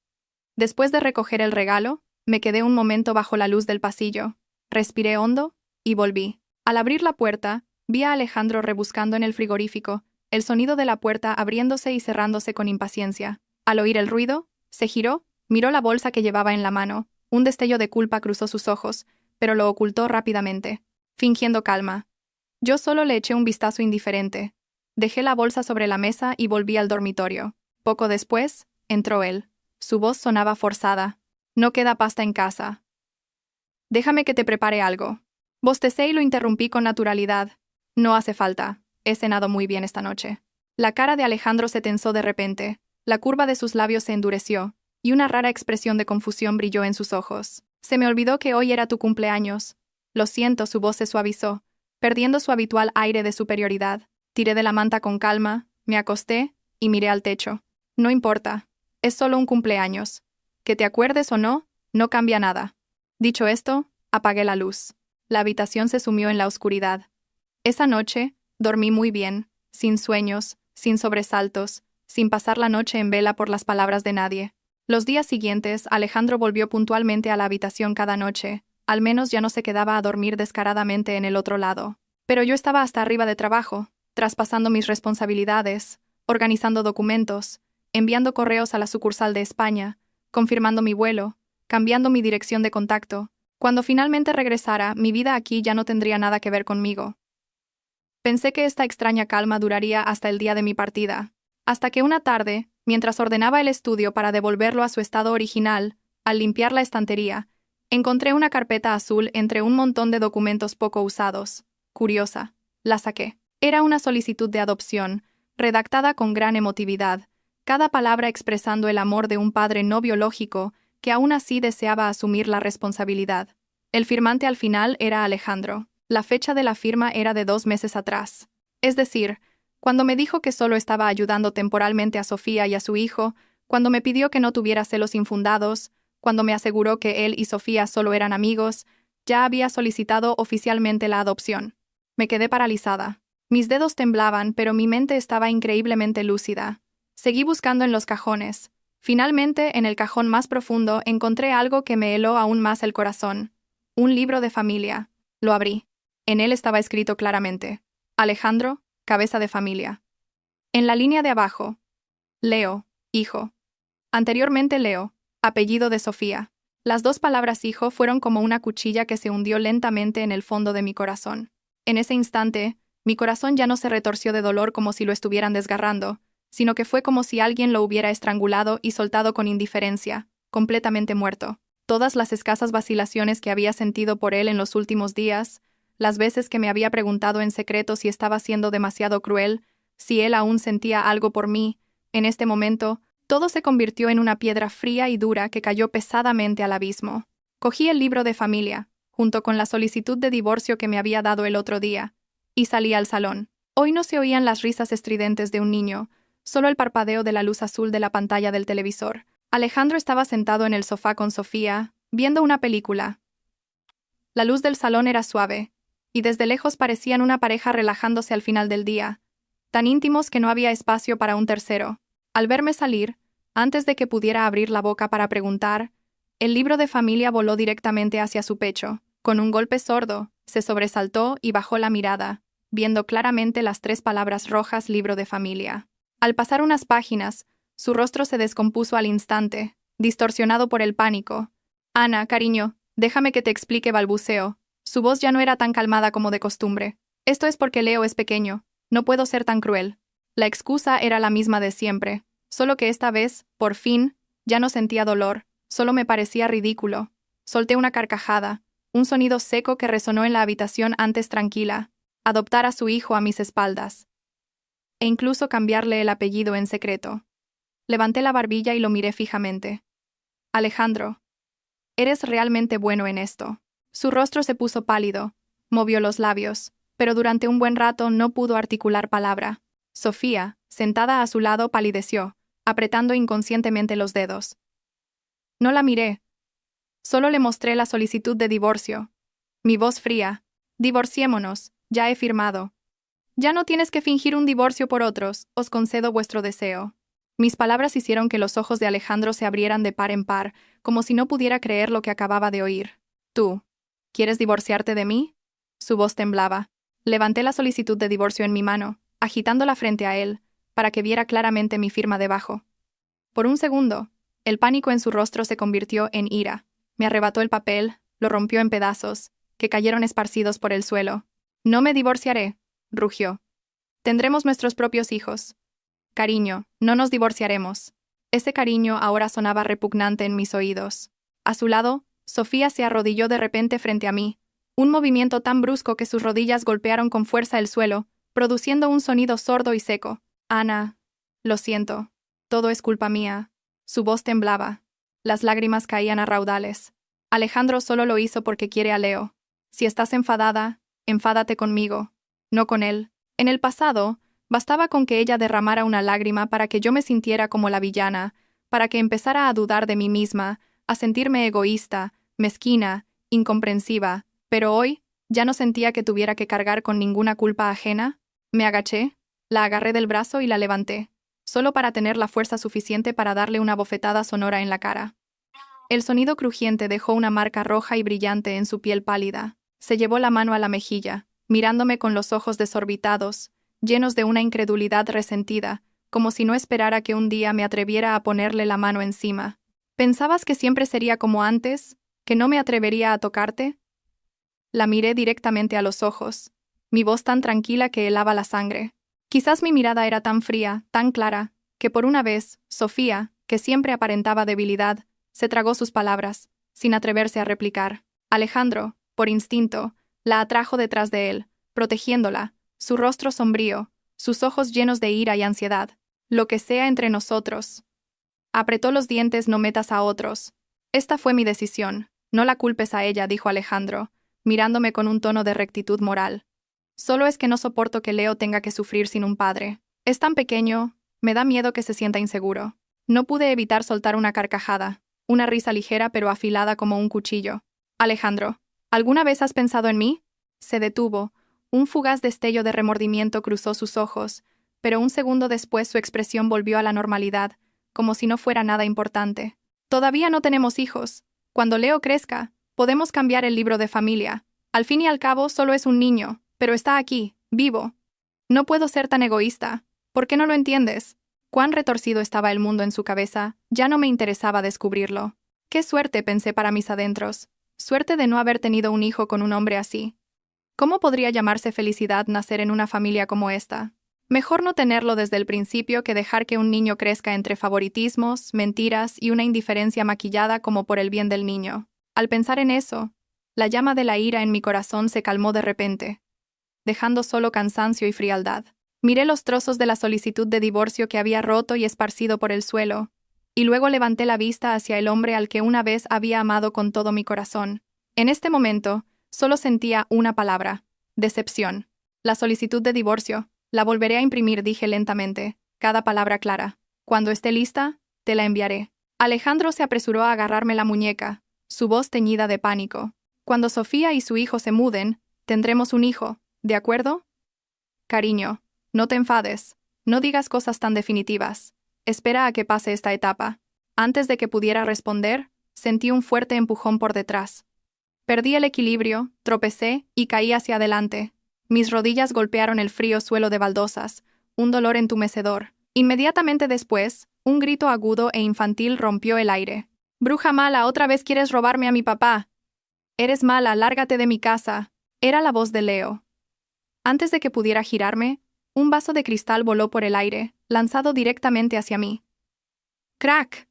Después de recoger el regalo, me quedé un momento bajo la luz del pasillo, respiré hondo, y volví. Al abrir la puerta, vi a Alejandro rebuscando en el frigorífico, el sonido de la puerta abriéndose y cerrándose con impaciencia. Al oír el ruido, se giró, miró la bolsa que llevaba en la mano, un destello de culpa cruzó sus ojos, pero lo ocultó rápidamente, fingiendo calma. Yo solo le eché un vistazo indiferente. Dejé la bolsa sobre la mesa y volví al dormitorio. Poco después, entró él. Su voz sonaba forzada. No queda pasta en casa. Déjame que te prepare algo. Bostecé y lo interrumpí con naturalidad. No hace falta. He cenado muy bien esta noche. La cara de Alejandro se tensó de repente. La curva de sus labios se endureció, y una rara expresión de confusión brilló en sus ojos. Se me olvidó que hoy era tu cumpleaños. Lo siento, su voz se suavizó, perdiendo su habitual aire de superioridad. Tiré de la manta con calma, me acosté y miré al techo. No importa. Es solo un cumpleaños. Que te acuerdes o no, no cambia nada. Dicho esto, apagué la luz. La habitación se sumió en la oscuridad. Esa noche, dormí muy bien, sin sueños, sin sobresaltos, sin pasar la noche en vela por las palabras de nadie. Los días siguientes, Alejandro volvió puntualmente a la habitación cada noche, al menos ya no se quedaba a dormir descaradamente en el otro lado. Pero yo estaba hasta arriba de trabajo, traspasando mis responsabilidades, organizando documentos, enviando correos a la sucursal de España, confirmando mi vuelo, cambiando mi dirección de contacto. Cuando finalmente regresara, mi vida aquí ya no tendría nada que ver conmigo. Pensé que esta extraña calma duraría hasta el día de mi partida, hasta que una tarde, mientras ordenaba el estudio para devolverlo a su estado original, al limpiar la estantería, encontré una carpeta azul entre un montón de documentos poco usados. Curiosa, la saqué. Era una solicitud de adopción, redactada con gran emotividad, cada palabra expresando el amor de un padre no biológico que aún así deseaba asumir la responsabilidad. El firmante al final era Alejandro. La fecha de la firma era de 2 meses atrás. Es decir, cuando me dijo que solo estaba ayudando temporalmente a Sofía y a su hijo, cuando me pidió que no tuviera celos infundados, cuando me aseguró que él y Sofía solo eran amigos, ya había solicitado oficialmente la adopción. Me quedé paralizada. Mis dedos temblaban, pero mi mente estaba increíblemente lúcida. Seguí buscando en los cajones. Finalmente, en el cajón más profundo, encontré algo que me heló aún más el corazón. Un libro de familia. Lo abrí. En él estaba escrito claramente: Alejandro, cabeza de familia. En la línea de abajo: Leo, hijo. Anteriormente Leo, apellido de Sofía. Las 2 palabras hijo fueron como una cuchilla que se hundió lentamente en el fondo de mi corazón. En ese instante, mi corazón ya no se retorció de dolor como si lo estuvieran desgarrando, sino que fue como si alguien lo hubiera estrangulado y soltado con indiferencia, completamente muerto. Todas las escasas vacilaciones que había sentido por él en los últimos días, las veces que me había preguntado en secreto si estaba siendo demasiado cruel, si él aún sentía algo por mí, en este momento, todo se convirtió en una piedra fría y dura que cayó pesadamente al abismo. Cogí el libro de familia, junto con la solicitud de divorcio que me había dado el otro día, y salí al salón. Hoy no se oían las risas estridentes de un niño, solo el parpadeo de la luz azul de la pantalla del televisor. Alejandro estaba sentado en el sofá con Sofía, viendo una película. La luz del salón era suave, y desde lejos parecían una pareja relajándose al final del día, tan íntimos que no había espacio para un tercero. Al verme salir, antes de que pudiera abrir la boca para preguntar, el libro de familia voló directamente hacia su pecho. Con un golpe sordo, se sobresaltó y bajó la mirada, viendo claramente las 3 palabras rojas: libro de familia. Al pasar unas páginas, su rostro se descompuso al instante, distorsionado por el pánico. Ana, cariño, déjame que te explique, balbuceó. Su voz ya no era tan calmada como de costumbre. Esto es porque Leo es pequeño. No puedo ser tan cruel. La excusa era la misma de siempre, solo que esta vez, por fin, ya no sentía dolor, solo me parecía ridículo. Solté una carcajada, un sonido seco que resonó en la habitación antes tranquila. Adoptar a su hijo a mis espaldas. E incluso cambiarle el apellido en secreto. Levanté la barbilla y lo miré fijamente. Alejandro, eres realmente bueno en esto. Su rostro se puso pálido, movió los labios, pero durante un buen rato no pudo articular palabra. Sofía, sentada a su lado, palideció, apretando inconscientemente los dedos. No la miré. Solo le mostré la solicitud de divorcio. Mi voz fría: divorciémonos, ya he firmado. Ya no tienes que fingir un divorcio por otros, os concedo vuestro deseo. Mis palabras hicieron que los ojos de Alejandro se abrieran de par en par, como si no pudiera creer lo que acababa de oír. ¿Tú quieres divorciarte de mí? Su voz temblaba. Levanté la solicitud de divorcio en mi mano, agitándola frente a él, para que viera claramente mi firma debajo. Por un segundo, el pánico en su rostro se convirtió en ira. Me arrebató el papel, lo rompió en pedazos, que cayeron esparcidos por el suelo. No me divorciaré, rugió. Tendremos nuestros propios hijos. Cariño, no nos divorciaremos. Ese cariño ahora sonaba repugnante en mis oídos. A su lado, Sofía se arrodilló de repente frente a mí, un movimiento tan brusco que sus rodillas golpearon con fuerza el suelo, produciendo un sonido sordo y seco. Ana, lo siento. Todo es culpa mía. Su voz temblaba. Las lágrimas caían a raudales. Alejandro solo lo hizo porque quiere a Leo. Si estás enfadada, enfádate conmigo, no con él. En el pasado, bastaba con que ella derramara una lágrima para que yo me sintiera como la villana, para que empezara a dudar de mí misma, a sentirme egoísta, mezquina, incomprensiva, pero hoy, ya no sentía que tuviera que cargar con ninguna culpa ajena. Me agaché, la agarré del brazo y la levanté, solo para tener la fuerza suficiente para darle una bofetada sonora en la cara. El sonido crujiente dejó una marca roja y brillante en su piel pálida. Se llevó la mano a la mejilla, mirándome con los ojos desorbitados, llenos de una incredulidad resentida, como si no esperara que un día me atreviera a ponerle la mano encima. ¿Pensabas que siempre sería como antes? ¿Que no me atrevería a tocarte? La miré directamente a los ojos, mi voz tan tranquila que helaba la sangre. Quizás mi mirada era tan fría, tan clara, que por una vez, Sofía, que siempre aparentaba debilidad, se tragó sus palabras, sin atreverse a replicar. Alejandro, por instinto, la atrajo detrás de él, protegiéndola, su rostro sombrío, sus ojos llenos de ira y ansiedad. Lo que sea entre nosotros. Apretó los dientes, no metas a otros. Esta fue mi decisión. No la culpes a ella, dijo Alejandro, mirándome con un tono de rectitud moral. Solo es que no soporto que Leo tenga que sufrir sin un padre. Es tan pequeño, me da miedo que se sienta inseguro. No pude evitar soltar una carcajada, una risa ligera pero afilada como un cuchillo. Alejandro, ¿alguna vez has pensado en mí? Se detuvo. Un fugaz destello de remordimiento cruzó sus ojos, pero un segundo después su expresión volvió a la normalidad, como si no fuera nada importante. Todavía no tenemos hijos. Cuando Leo crezca, podemos cambiar el libro de familia. Al fin y al cabo, solo es un niño, pero está aquí, vivo. No puedo ser tan egoísta. ¿Por qué no lo entiendes? Cuán retorcido estaba el mundo en su cabeza, ya no me interesaba descubrirlo. Qué suerte, pensé para mis adentros. Suerte de no haber tenido un hijo con un hombre así. ¿Cómo podría llamarse felicidad nacer en una familia como esta? Mejor no tenerlo desde el principio que dejar que un niño crezca entre favoritismos, mentiras y una indiferencia maquillada como por el bien del niño. Al pensar en eso, la llama de la ira en mi corazón se calmó de repente, dejando solo cansancio y frialdad. Miré los trozos de la solicitud de divorcio que había roto y esparcido por el suelo, y luego levanté la vista hacia el hombre al que una vez había amado con todo mi corazón. En este momento, solo sentía una palabra: decepción. La solicitud de divorcio. La volveré a imprimir, dije lentamente, cada palabra clara. Cuando esté lista, te la enviaré. Alejandro se apresuró a agarrarme la muñeca, su voz teñida de pánico. Cuando Sofía y su hijo se muden, tendremos un hijo, ¿de acuerdo? Cariño, no te enfades, no digas cosas tan definitivas. Espera a que pase esta etapa. Antes de que pudiera responder, sentí un fuerte empujón por detrás. Perdí el equilibrio, tropecé y caí hacia adelante. Mis rodillas golpearon el frío suelo de baldosas, un dolor entumecedor. Inmediatamente después, un grito agudo e infantil rompió el aire. «¡Bruja mala, otra vez quieres robarme a mi papá! Eres mala, lárgate de mi casa». Era la voz de Leo. Antes de que pudiera girarme, un vaso de cristal voló por el aire, lanzado directamente hacia mí. ¡Crack!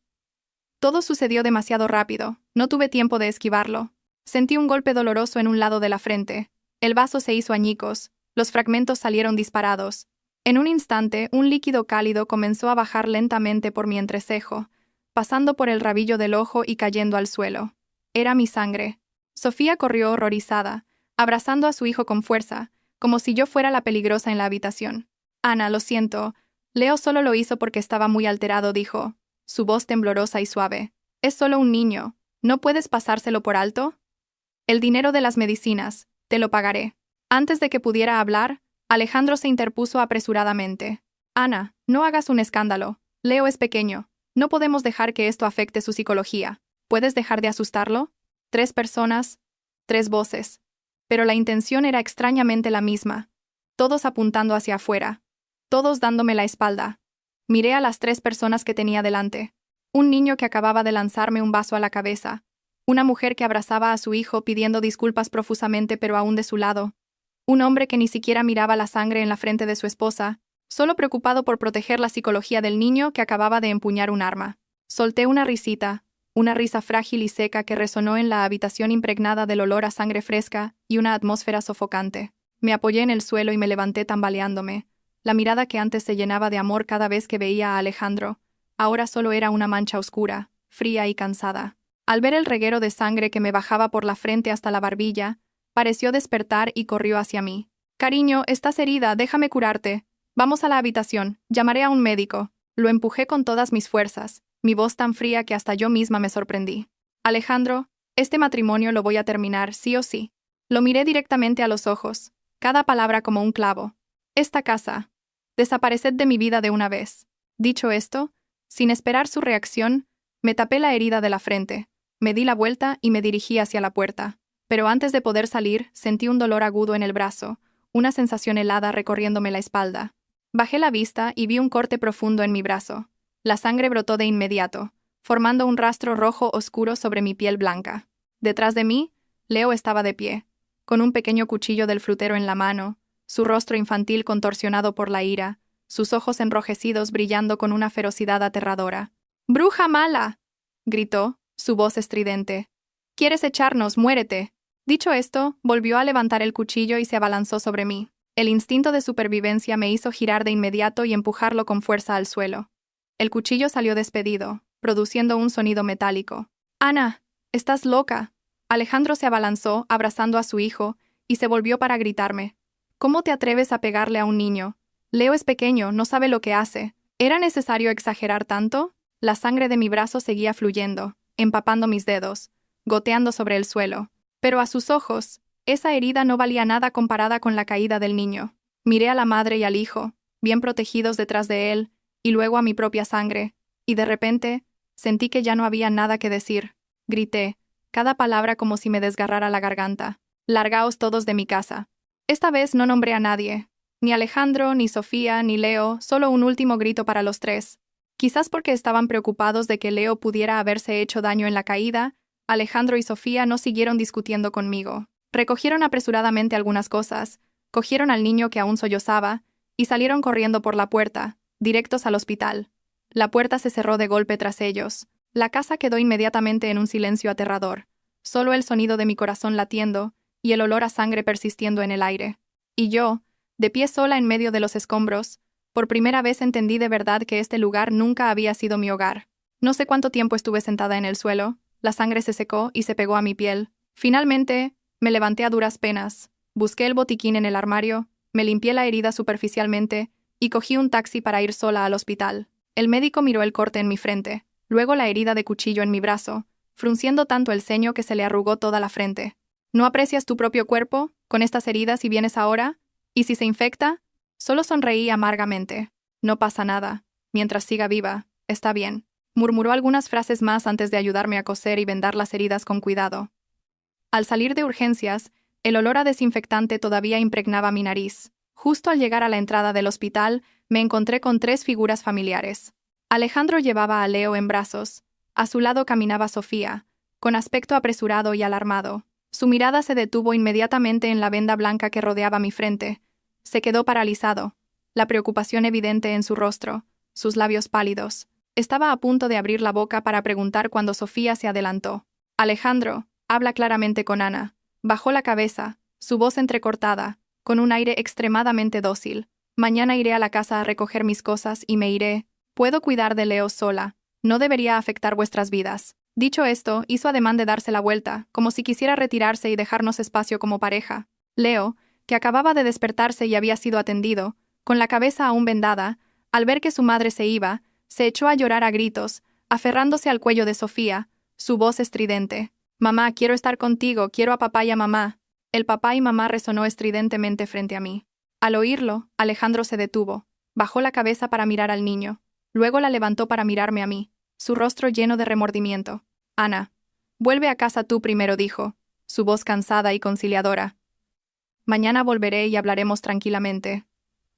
Todo sucedió demasiado rápido, no tuve tiempo de esquivarlo. Sentí un golpe doloroso en un lado de la frente. El vaso se hizo añicos, los fragmentos salieron disparados. En un instante, un líquido cálido comenzó a bajar lentamente por mi entrecejo, pasando por el rabillo del ojo y cayendo al suelo. Era mi sangre. Sofía corrió horrorizada, abrazando a su hijo con fuerza, como si yo fuera la peligrosa en la habitación. «Ana, lo siento. Leo solo lo hizo porque estaba muy alterado», dijo, su voz temblorosa y suave. «Es solo un niño. ¿No puedes pasárselo por alto?» «El dinero de las medicinas. Te lo pagaré». Antes de que pudiera hablar, Alejandro se interpuso apresuradamente. «Ana, no hagas un escándalo. Leo es pequeño. No podemos dejar que esto afecte su psicología. ¿Puedes dejar de asustarlo?» 3 personas, 3 voces. Pero la intención era extrañamente la misma. Todos apuntando hacia afuera. Todos dándome la espalda. Miré a las 3 personas que tenía delante. Un niño que acababa de lanzarme un vaso a la cabeza. Una mujer que abrazaba a su hijo pidiendo disculpas profusamente pero aún de su lado. Un hombre que ni siquiera miraba la sangre en la frente de su esposa, solo preocupado por proteger la psicología del niño que acababa de empuñar un arma. Solté una risita, una risa frágil y seca que resonó en la habitación impregnada del olor a sangre fresca y una atmósfera sofocante. Me apoyé en el suelo y me levanté tambaleándome. La mirada que antes se llenaba de amor cada vez que veía a Alejandro, ahora solo era una mancha oscura, fría y cansada. Al ver el reguero de sangre que me bajaba por la frente hasta la barbilla, pareció despertar y corrió hacia mí. «Cariño, estás herida, déjame curarte. Vamos a la habitación, llamaré a un médico». Lo empujé con todas mis fuerzas, mi voz tan fría que hasta yo misma me sorprendí. «Alejandro, este matrimonio lo voy a terminar, sí o sí». Lo miré directamente a los ojos, cada palabra como un clavo. «Esta casa. Desapareced de mi vida de una vez». Dicho esto, sin esperar su reacción, me tapé la herida de la frente, me di la vuelta y me dirigí hacia la puerta. Pero antes de poder salir, sentí un dolor agudo en el brazo, una sensación helada recorriéndome la espalda. Bajé la vista y vi un corte profundo en mi brazo. La sangre brotó de inmediato, formando un rastro rojo oscuro sobre mi piel blanca. Detrás de mí, Leo estaba de pie, con un pequeño cuchillo del frutero en la mano, su rostro infantil contorsionado por la ira, sus ojos enrojecidos brillando con una ferocidad aterradora. «¡Bruja mala!», gritó, su voz estridente. «¿Quieres echarnos? ¡Muérete!». Dicho esto, volvió a levantar el cuchillo y se abalanzó sobre mí. El instinto de supervivencia me hizo girar de inmediato y empujarlo con fuerza al suelo. El cuchillo salió despedido, produciendo un sonido metálico. «Ana, estás loca». Alejandro se abalanzó, abrazando a su hijo, y se volvió para gritarme. «¿Cómo te atreves a pegarle a un niño? Leo es pequeño, no sabe lo que hace». ¿Era necesario exagerar tanto? La sangre de mi brazo seguía fluyendo, empapando mis dedos, goteando sobre el suelo. Pero a sus ojos, esa herida no valía nada comparada con la caída del niño. Miré a la madre y al hijo, bien protegidos detrás de él, y luego a mi propia sangre, y de repente, sentí que ya no había nada que decir. Grité, cada palabra como si me desgarrara la garganta. «Largaos todos de mi casa». Esta vez no nombré a nadie. Ni Alejandro, ni Sofía, ni Leo, solo un último grito para los tres. Quizás porque estaban preocupados de que Leo pudiera haberse hecho daño en la caída, Alejandro y Sofía no siguieron discutiendo conmigo. Recogieron apresuradamente algunas cosas, cogieron al niño que aún sollozaba, y salieron corriendo por la puerta, directos al hospital. La puerta se cerró de golpe tras ellos. La casa quedó inmediatamente en un silencio aterrador, solo el sonido de mi corazón latiendo y el olor a sangre persistiendo en el aire. Y yo, de pie sola en medio de los escombros, por primera vez entendí de verdad que este lugar nunca había sido mi hogar. No sé cuánto tiempo estuve sentada en el suelo, la sangre se secó y se pegó a mi piel. Finalmente, me levanté a duras penas, busqué el botiquín en el armario, me limpié la herida superficialmente y cogí un taxi para ir sola al hospital. El médico miró el corte en mi frente, luego la herida de cuchillo en mi brazo, frunciendo tanto el ceño que se le arrugó toda la frente. «¿No aprecias tu propio cuerpo, con estas heridas y vienes ahora? ¿Y si se infecta?» Solo sonreí amargamente. «No pasa nada. Mientras siga viva, está bien». Murmuró algunas frases más antes de ayudarme a coser y vendar las heridas con cuidado. Al salir de urgencias, el olor a desinfectante todavía impregnaba mi nariz. Justo al llegar a la entrada del hospital, me encontré con tres figuras familiares. Alejandro llevaba a Leo en brazos. A su lado caminaba Sofía, con aspecto apresurado y alarmado. Su mirada se detuvo inmediatamente en la venda blanca que rodeaba mi frente. Se quedó paralizado, la preocupación evidente en su rostro, sus labios pálidos. Estaba a punto de abrir la boca para preguntar cuando Sofía se adelantó. «Alejandro, habla claramente con Ana». Bajó la cabeza, su voz entrecortada, con un aire extremadamente dócil. «Mañana iré a la casa a recoger mis cosas y me iré. Puedo cuidar de Leo sola. No debería afectar vuestras vidas». Dicho esto, hizo ademán de darse la vuelta, como si quisiera retirarse y dejarnos espacio como pareja. Leo, que acababa de despertarse y había sido atendido, con la cabeza aún vendada, al ver que su madre se iba, se echó a llorar a gritos, aferrándose al cuello de Sofía, su voz estridente. «Mamá, quiero estar contigo, quiero a papá y a mamá». El papá y mamá resonó estridentemente frente a mí. Al oírlo, Alejandro se detuvo, bajó la cabeza para mirar al niño, luego la levantó para mirarme a mí, su rostro lleno de remordimiento. «Ana, vuelve a casa tú primero», dijo, su voz cansada y conciliadora. «Mañana volveré y hablaremos tranquilamente.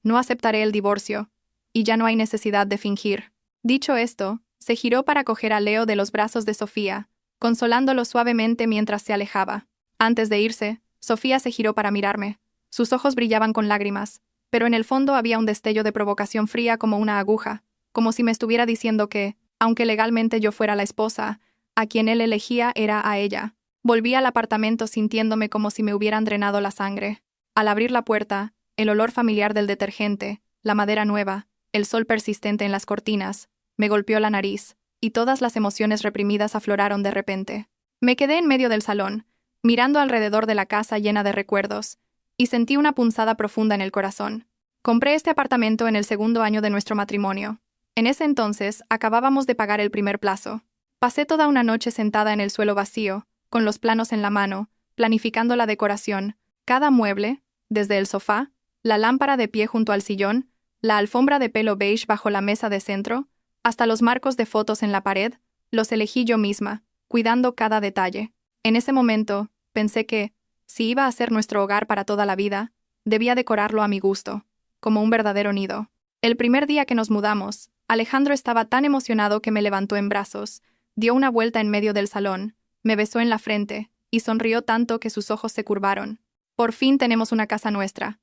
No aceptaré el divorcio, y ya no hay necesidad de fingir». Dicho esto, se giró para coger a Leo de los brazos de Sofía, consolándolo suavemente mientras se alejaba. Antes de irse, Sofía se giró para mirarme. Sus ojos brillaban con lágrimas, pero en el fondo había un destello de provocación fría como una aguja, como si me estuviera diciendo que, aunque legalmente yo fuera la esposa, a quien él elegía era a ella. Volví al apartamento sintiéndome como si me hubieran drenado la sangre. Al abrir la puerta, el olor familiar del detergente, la madera nueva, el sol persistente en las cortinas, me golpeó la nariz, y todas las emociones reprimidas afloraron de repente. Me quedé en medio del salón, mirando alrededor de la casa llena de recuerdos, y sentí una punzada profunda en el corazón. Compré este apartamento en el segundo año de nuestro matrimonio. En ese entonces, acabábamos de pagar el primer plazo. Pasé toda una noche sentada en el suelo vacío, con los planos en la mano, planificando la decoración, cada mueble, desde el sofá, la lámpara de pie junto al sillón, la alfombra de pelo beige bajo la mesa de centro, hasta los marcos de fotos en la pared, los elegí yo misma, cuidando cada detalle. En ese momento, pensé que, si iba a ser nuestro hogar para toda la vida, debía decorarlo a mi gusto, como un verdadero nido. El primer día que nos mudamos, Alejandro estaba tan emocionado que me levantó en brazos, dio una vuelta en medio del salón, me besó en la frente, y sonrió tanto que sus ojos se curvaron. «Por fin tenemos una casa nuestra.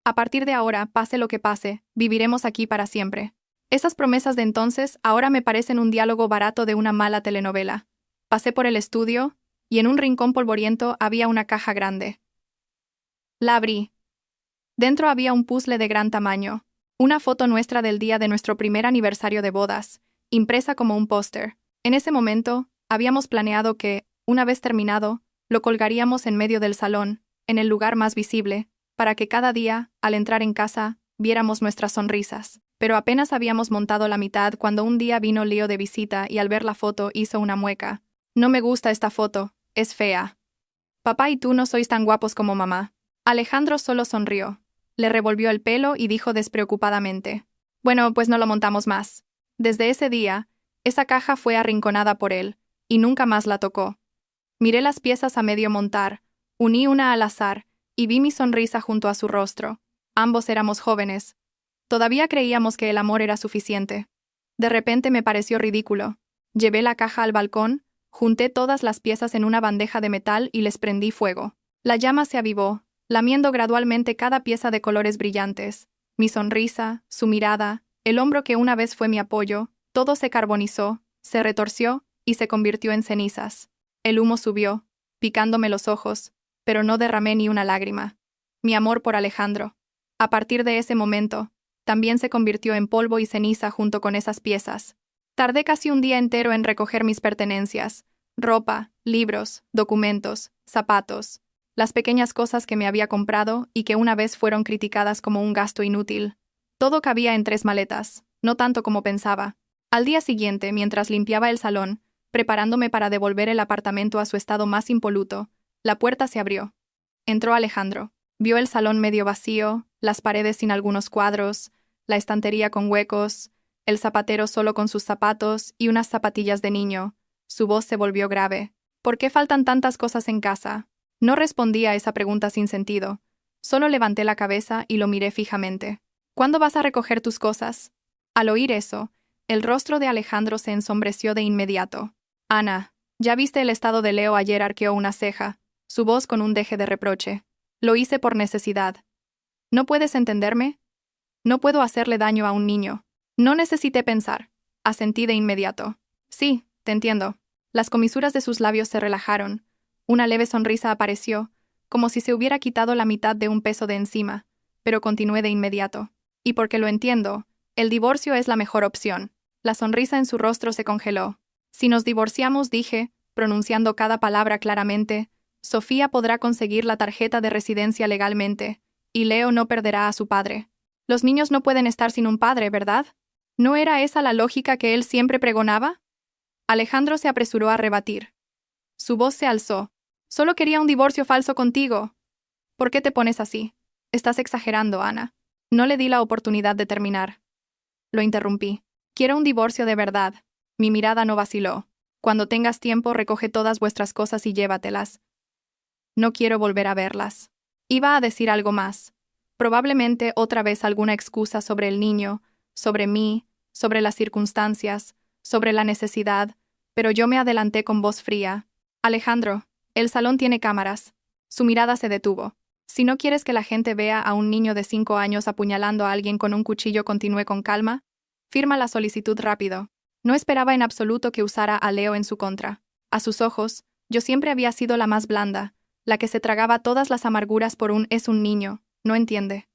A partir de ahora, pase lo que pase, viviremos aquí para siempre». Esas promesas de entonces ahora me parecen un diálogo barato de una mala telenovela. Pasé por el estudio, y en un rincón polvoriento había una caja grande. La abrí. Dentro había un puzzle de gran tamaño, una foto nuestra del día de nuestro primer aniversario de bodas, impresa como un póster. En ese momento, habíamos planeado que, una vez terminado, lo colgaríamos en medio del salón, en el lugar más visible, para que cada día, al entrar en casa, viéramos nuestras sonrisas. Pero apenas habíamos montado la mitad cuando un día vino Leo de visita y al ver la foto hizo una mueca. No me gusta esta foto, es fea. Papá y tú no sois tan guapos como mamá. Alejandro solo sonrió. Le revolvió el pelo y dijo despreocupadamente: bueno, pues no lo montamos más. Desde ese día, esa caja fue arrinconada por él, y nunca más la tocó. Miré las piezas a medio montar, uní una al azar, y vi mi sonrisa junto a su rostro. Ambos éramos jóvenes. Todavía creíamos que el amor era suficiente. De repente me pareció ridículo. Llevé la caja al balcón, junté todas las piezas en una bandeja de metal y les prendí fuego. La llama se avivó, lamiendo gradualmente cada pieza de colores brillantes. Mi sonrisa, su mirada, el hombro que una vez fue mi apoyo, todo se carbonizó, se retorció y se convirtió en cenizas. El humo subió, picándome los ojos, pero no derramé ni una lágrima. Mi amor por Alejandro, a partir de ese momento, también se convirtió en polvo y ceniza junto con esas piezas. Tardé casi un día entero en recoger mis pertenencias: ropa, libros, documentos, zapatos, las pequeñas cosas que me había comprado y que una vez fueron criticadas como un gasto inútil. Todo cabía en 3 maletas, no tanto como pensaba. Al día siguiente, mientras limpiaba el salón, preparándome para devolver el apartamento a su estado más impoluto, la puerta se abrió. Entró Alejandro. Vio el salón medio vacío, las paredes sin algunos cuadros, la estantería con huecos, el zapatero solo con sus zapatos y unas zapatillas de niño. Su voz se volvió grave. ¿Por qué faltan tantas cosas en casa? No respondí a esa pregunta sin sentido. Solo levanté la cabeza y lo miré fijamente. ¿Cuándo vas a recoger tus cosas? Al oír eso, el rostro de Alejandro se ensombreció de inmediato. Ana, ¿ya viste el estado de Leo ayer? Arqueó una ceja, su voz con un deje de reproche. Lo hice por necesidad. ¿No puedes entenderme? No puedo hacerle daño a un niño. No necesité pensar. Asentí de inmediato. Sí, te entiendo. Las comisuras de sus labios se relajaron. Una leve sonrisa apareció, como si se hubiera quitado la mitad de un peso de encima, pero continué de inmediato. Y porque lo entiendo, el divorcio es la mejor opción. La sonrisa en su rostro se congeló. Si nos divorciamos, dije, pronunciando cada palabra claramente, Sofía podrá conseguir la tarjeta de residencia legalmente, y Leo no perderá a su padre. Los niños no pueden estar sin un padre, ¿verdad? ¿No era esa la lógica que él siempre pregonaba? Alejandro se apresuró a rebatir. Su voz se alzó. Solo quería un divorcio falso contigo. ¿Por qué te pones así? Estás exagerando, Ana. No le di la oportunidad de terminar. Lo interrumpí. Quiero un divorcio de verdad. Mi mirada no vaciló. Cuando tengas tiempo, recoge todas vuestras cosas y llévatelas. No quiero volver a verlas. Iba a decir algo más. Probablemente otra vez alguna excusa sobre el niño, sobre mí, sobre las circunstancias, sobre la necesidad, pero yo me adelanté con voz fría. Alejandro, el salón tiene cámaras. Su mirada se detuvo. Si no quieres que la gente vea a un niño de 5 años apuñalando a alguien con un cuchillo, continué con calma. Firma la solicitud rápido. No esperaba en absoluto que usara a Leo en su contra. A sus ojos, yo siempre había sido la más blanda, la que se tragaba todas las amarguras por un «es un niño, no entiende».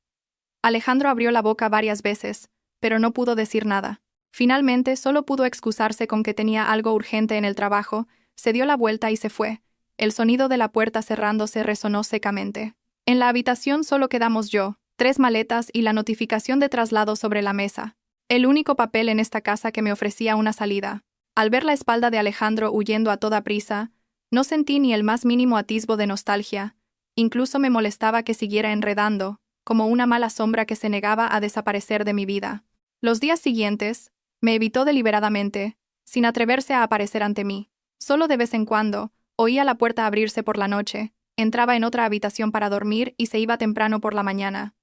Alejandro abrió la boca varias veces, pero no pudo decir nada. Finalmente, solo pudo excusarse con que tenía algo urgente en el trabajo, se dio la vuelta y se fue. El sonido de la puerta cerrándose resonó secamente. En la habitación solo quedamos yo, 3 maletas y la notificación de traslado sobre la mesa. El único papel en esta casa que me ofrecía una salida. Al ver la espalda de Alejandro huyendo a toda prisa, no sentí ni el más mínimo atisbo de nostalgia. Incluso me molestaba que siguiera enredando, como una mala sombra que se negaba a desaparecer de mi vida. Los días siguientes, me evitó deliberadamente, sin atreverse a aparecer ante mí. Solo de vez en cuando, oía la puerta abrirse por la noche, entraba en otra habitación para dormir y se iba temprano por la mañana.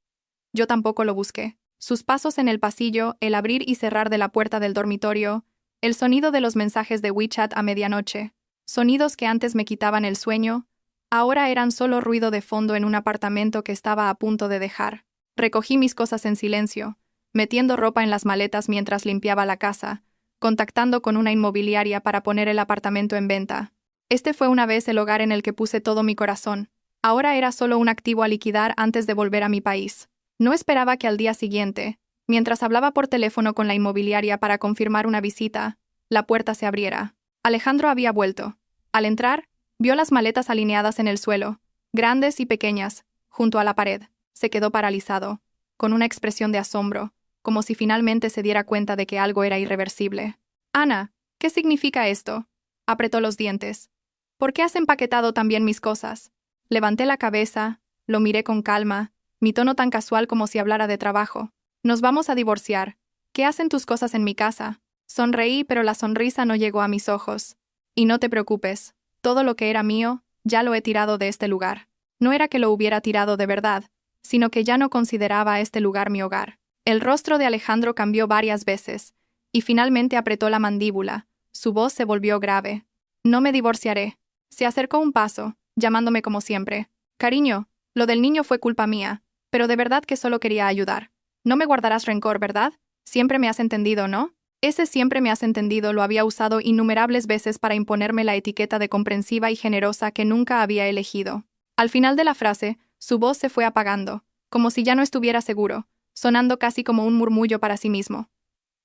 Yo tampoco lo busqué. Sus pasos en el pasillo, el abrir y cerrar de la puerta del dormitorio, el sonido de los mensajes de WeChat a medianoche, sonidos que antes me quitaban el sueño, ahora eran solo ruido de fondo en un apartamento que estaba a punto de dejar. Recogí mis cosas en silencio, metiendo ropa en las maletas mientras limpiaba la casa, contactando con una inmobiliaria para poner el apartamento en venta. Este fue una vez el hogar en el que puse todo mi corazón. Ahora era solo un activo a liquidar antes de volver a mi país. No esperaba que al día siguiente, mientras hablaba por teléfono con la inmobiliaria para confirmar una visita, la puerta se abriera. Alejandro había vuelto. Al entrar, vio las maletas alineadas en el suelo, grandes y pequeñas, junto a la pared. Se quedó paralizado, con una expresión de asombro, como si finalmente se diera cuenta de que algo era irreversible. «Ana, ¿qué significa esto?», apretó los dientes. «¿Por qué has empaquetado también mis cosas?». Levanté la cabeza, lo miré con calma, mi tono tan casual como si hablara de trabajo. «Nos vamos a divorciar. ¿Qué hacen tus cosas en mi casa?». Sonreí, pero la sonrisa no llegó a mis ojos. «Y no te preocupes, todo lo que era mío, ya lo he tirado de este lugar». No era que lo hubiera tirado de verdad, sino que ya no consideraba este lugar mi hogar. El rostro de Alejandro cambió varias veces, y finalmente apretó la mandíbula. Su voz se volvió grave. «No me divorciaré». Se acercó un paso, llamándome como siempre. «Cariño, lo del niño fue culpa mía, pero de verdad que solo quería ayudar. No me guardarás rencor, ¿verdad? Siempre me has entendido, ¿no?». Ese «siempre me has entendido» lo había usado innumerables veces para imponerme la etiqueta de comprensiva y generosa que nunca había elegido. Al final de la frase, su voz se fue apagando, como si ya no estuviera seguro, sonando casi como un murmullo para sí mismo.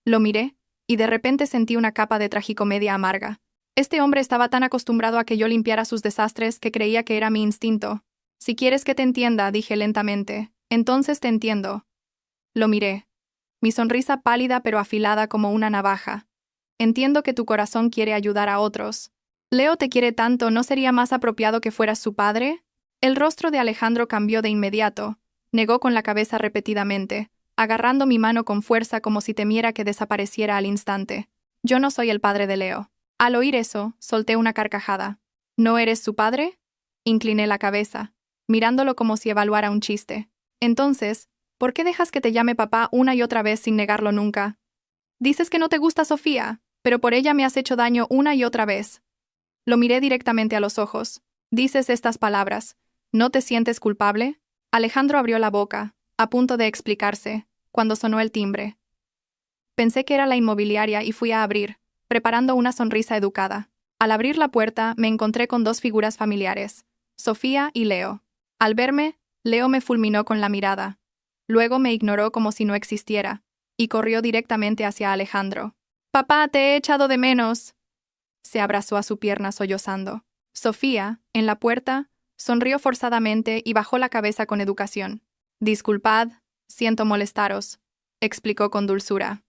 Lo miré, y de repente sentí una capa de tragicomedia amarga. Este hombre estaba tan acostumbrado a que yo limpiara sus desastres que creía que era mi instinto. «Si quieres que te entienda», dije lentamente, «entonces te entiendo». Lo miré. Mi sonrisa pálida pero afilada como una navaja. «Entiendo que tu corazón quiere ayudar a otros. Leo te quiere tanto, ¿no sería más apropiado que fueras su padre?». El rostro de Alejandro cambió de inmediato. Negó con la cabeza repetidamente, agarrando mi mano con fuerza como si temiera que desapareciera al instante. «Yo no soy el padre de Leo». Al oír eso, solté una carcajada. «¿No eres su padre?». Incliné la cabeza, mirándolo como si evaluara un chiste. «Entonces, ¿por qué dejas que te llame papá una y otra vez sin negarlo nunca? Dices que no te gusta Sofía, pero por ella me has hecho daño una y otra vez». Lo miré directamente a los ojos. «Dices estas palabras. ¿No te sientes culpable?». Alejandro abrió la boca, a punto de explicarse, cuando sonó el timbre. Pensé que era la inmobiliaria y fui a abrir, preparando una sonrisa educada. Al abrir la puerta, me encontré con dos figuras familiares, Sofía y Leo. Al verme, Leo me fulminó con la mirada. Luego me ignoró como si no existiera, y corrió directamente hacia Alejandro. «Papá, te he echado de menos». Se abrazó a su pierna sollozando. Sofía, en la puerta, sonrió forzadamente y bajó la cabeza con educación. «Disculpad, siento molestaros», explicó con dulzura.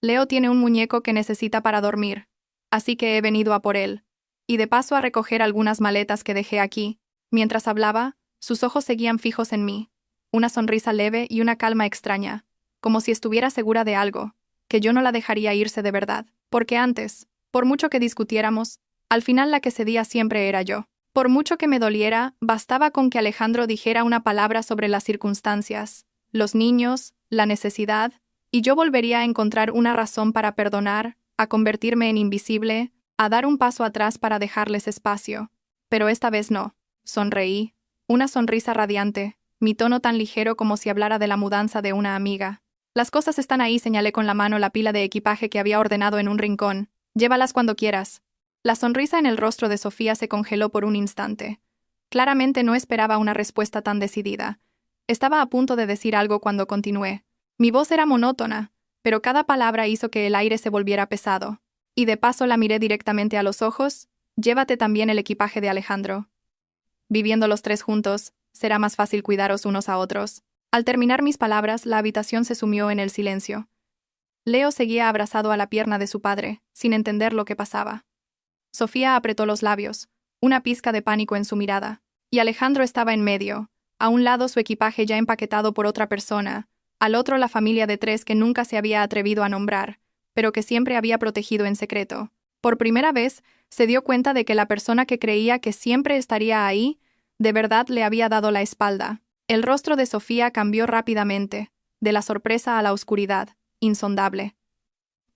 «Leo tiene un muñeco que necesita para dormir, así que he venido a por él, y de paso a recoger algunas maletas que dejé aquí». Mientras hablaba, sus ojos seguían fijos en mí, una sonrisa leve y una calma extraña, como si estuviera segura de algo, que yo no la dejaría irse de verdad, porque antes, por mucho que discutiéramos, al final la que cedía siempre era yo. Por mucho que me doliera, bastaba con que Alejandro dijera una palabra sobre las circunstancias, los niños, la necesidad, y yo volvería a encontrar una razón para perdonar, a convertirme en invisible, a dar un paso atrás para dejarles espacio. Pero esta vez no. Sonreí, una sonrisa radiante, mi tono tan ligero como si hablara de la mudanza de una amiga. «Las cosas están ahí», señalé con la mano la pila de equipaje que había ordenado en un rincón. «Llévalas cuando quieras». La sonrisa en el rostro de Sofía se congeló por un instante. Claramente no esperaba una respuesta tan decidida. Estaba a punto de decir algo cuando continué. Mi voz era monótona, pero cada palabra hizo que el aire se volviera pesado. Y de paso la miré directamente a los ojos. «Llévate también el equipaje de Alejandro. Viviendo los tres juntos, será más fácil cuidaros unos a otros». Al terminar mis palabras, la habitación se sumió en el silencio. Leo seguía abrazado a la pierna de su padre, sin entender lo que pasaba. Sofía apretó los labios, una pizca de pánico en su mirada, y Alejandro estaba en medio, a un lado su equipaje ya empaquetado por otra persona, al otro la familia de tres que nunca se había atrevido a nombrar, pero que siempre había protegido en secreto. Por primera vez, se dio cuenta de que la persona que creía que siempre estaría ahí, de verdad le había dado la espalda. El rostro de Sofía cambió rápidamente, de la sorpresa a la oscuridad, insondable.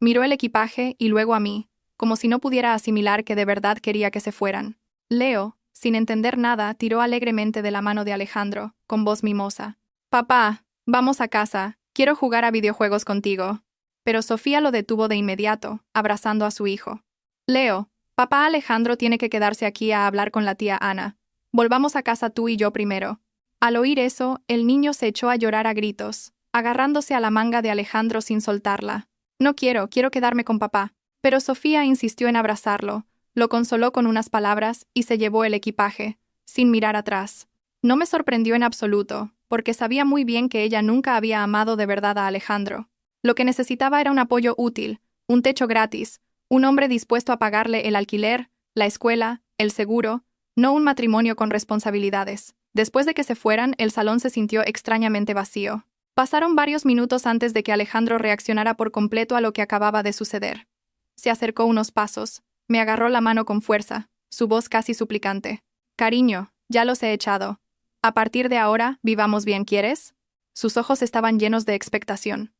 Miró el equipaje y luego a mí, como si no pudiera asimilar que de verdad quería que se fueran. Leo, sin entender nada, tiró alegremente de la mano de Alejandro, con voz mimosa. «Papá, vamos a casa, quiero jugar a videojuegos contigo». Pero Sofía lo detuvo de inmediato, abrazando a su hijo. «Leo, papá Alejandro tiene que quedarse aquí a hablar con la tía Ana. Volvamos a casa tú y yo primero. Al oír eso, el niño se echó a llorar a gritos, agarrándose a la manga de Alejandro sin soltarla. No quiero quedarme con papá. Pero Sofía insistió en abrazarlo, lo consoló con unas palabras y se llevó el equipaje, sin mirar atrás. No me sorprendió en absoluto, porque sabía muy bien que ella nunca había amado de verdad a Alejandro. Lo que necesitaba era un apoyo útil, un techo gratis, un hombre dispuesto a pagarle el alquiler, la escuela, el seguro, no un matrimonio con responsabilidades. Después de que se fueran, el salón se sintió extrañamente vacío. Pasaron varios minutos antes de que Alejandro reaccionara por completo a lo que acababa de suceder. Se acercó unos pasos, me agarró la mano con fuerza, su voz casi suplicante. Cariño, ya los he echado. A partir de ahora, vivamos bien, ¿quieres? Sus ojos estaban llenos de expectación.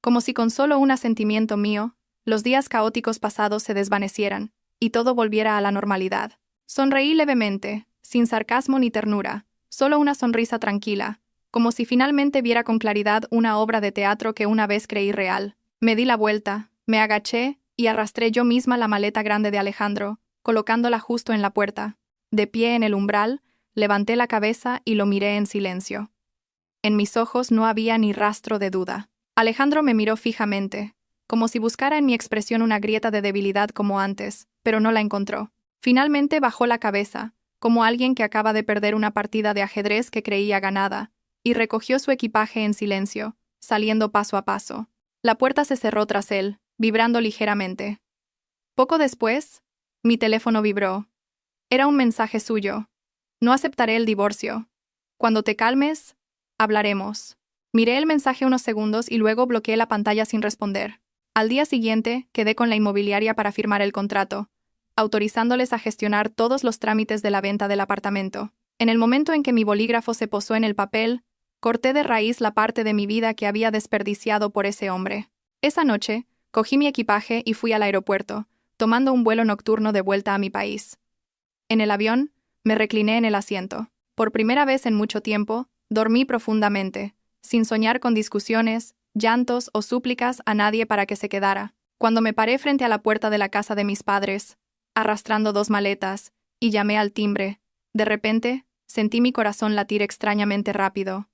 Como si con solo un asentimiento mío, los días caóticos pasados se desvanecieran, y todo volviera a la normalidad. Sonreí levemente, sin sarcasmo ni ternura, solo una sonrisa tranquila, como si finalmente viera con claridad una obra de teatro que una vez creí real. Me di la vuelta, me agaché, y arrastré yo misma la maleta grande de Alejandro, colocándola justo en la puerta. De pie en el umbral, levanté la cabeza y lo miré en silencio. En mis ojos no había ni rastro de duda. Alejandro me miró fijamente, como si buscara en mi expresión una grieta de debilidad como antes, pero no la encontró. Finalmente bajó la cabeza, como alguien que acaba de perder una partida de ajedrez que creía ganada, y recogió su equipaje en silencio, saliendo paso a paso. La puerta se cerró tras él, vibrando ligeramente. Poco después, mi teléfono vibró. Era un mensaje suyo. No aceptaré el divorcio. Cuando te calmes, hablaremos. Miré el mensaje unos segundos y luego bloqueé la pantalla sin responder. Al día siguiente, quedé con la inmobiliaria para firmar el contrato, autorizándoles a gestionar todos los trámites de la venta del apartamento. En el momento en que mi bolígrafo se posó en el papel, corté de raíz la parte de mi vida que había desperdiciado por ese hombre. Esa noche, cogí mi equipaje y fui al aeropuerto, tomando un vuelo nocturno de vuelta a mi país. En el avión, me recliné en el asiento. Por primera vez en mucho tiempo, dormí profundamente, sin soñar con discusiones, llantos o súplicas a nadie para que se quedara. Cuando me paré frente a la puerta de la casa de mis padres, arrastrando 2 maletas, y llamé al timbre, de repente, sentí mi corazón latir extrañamente rápido.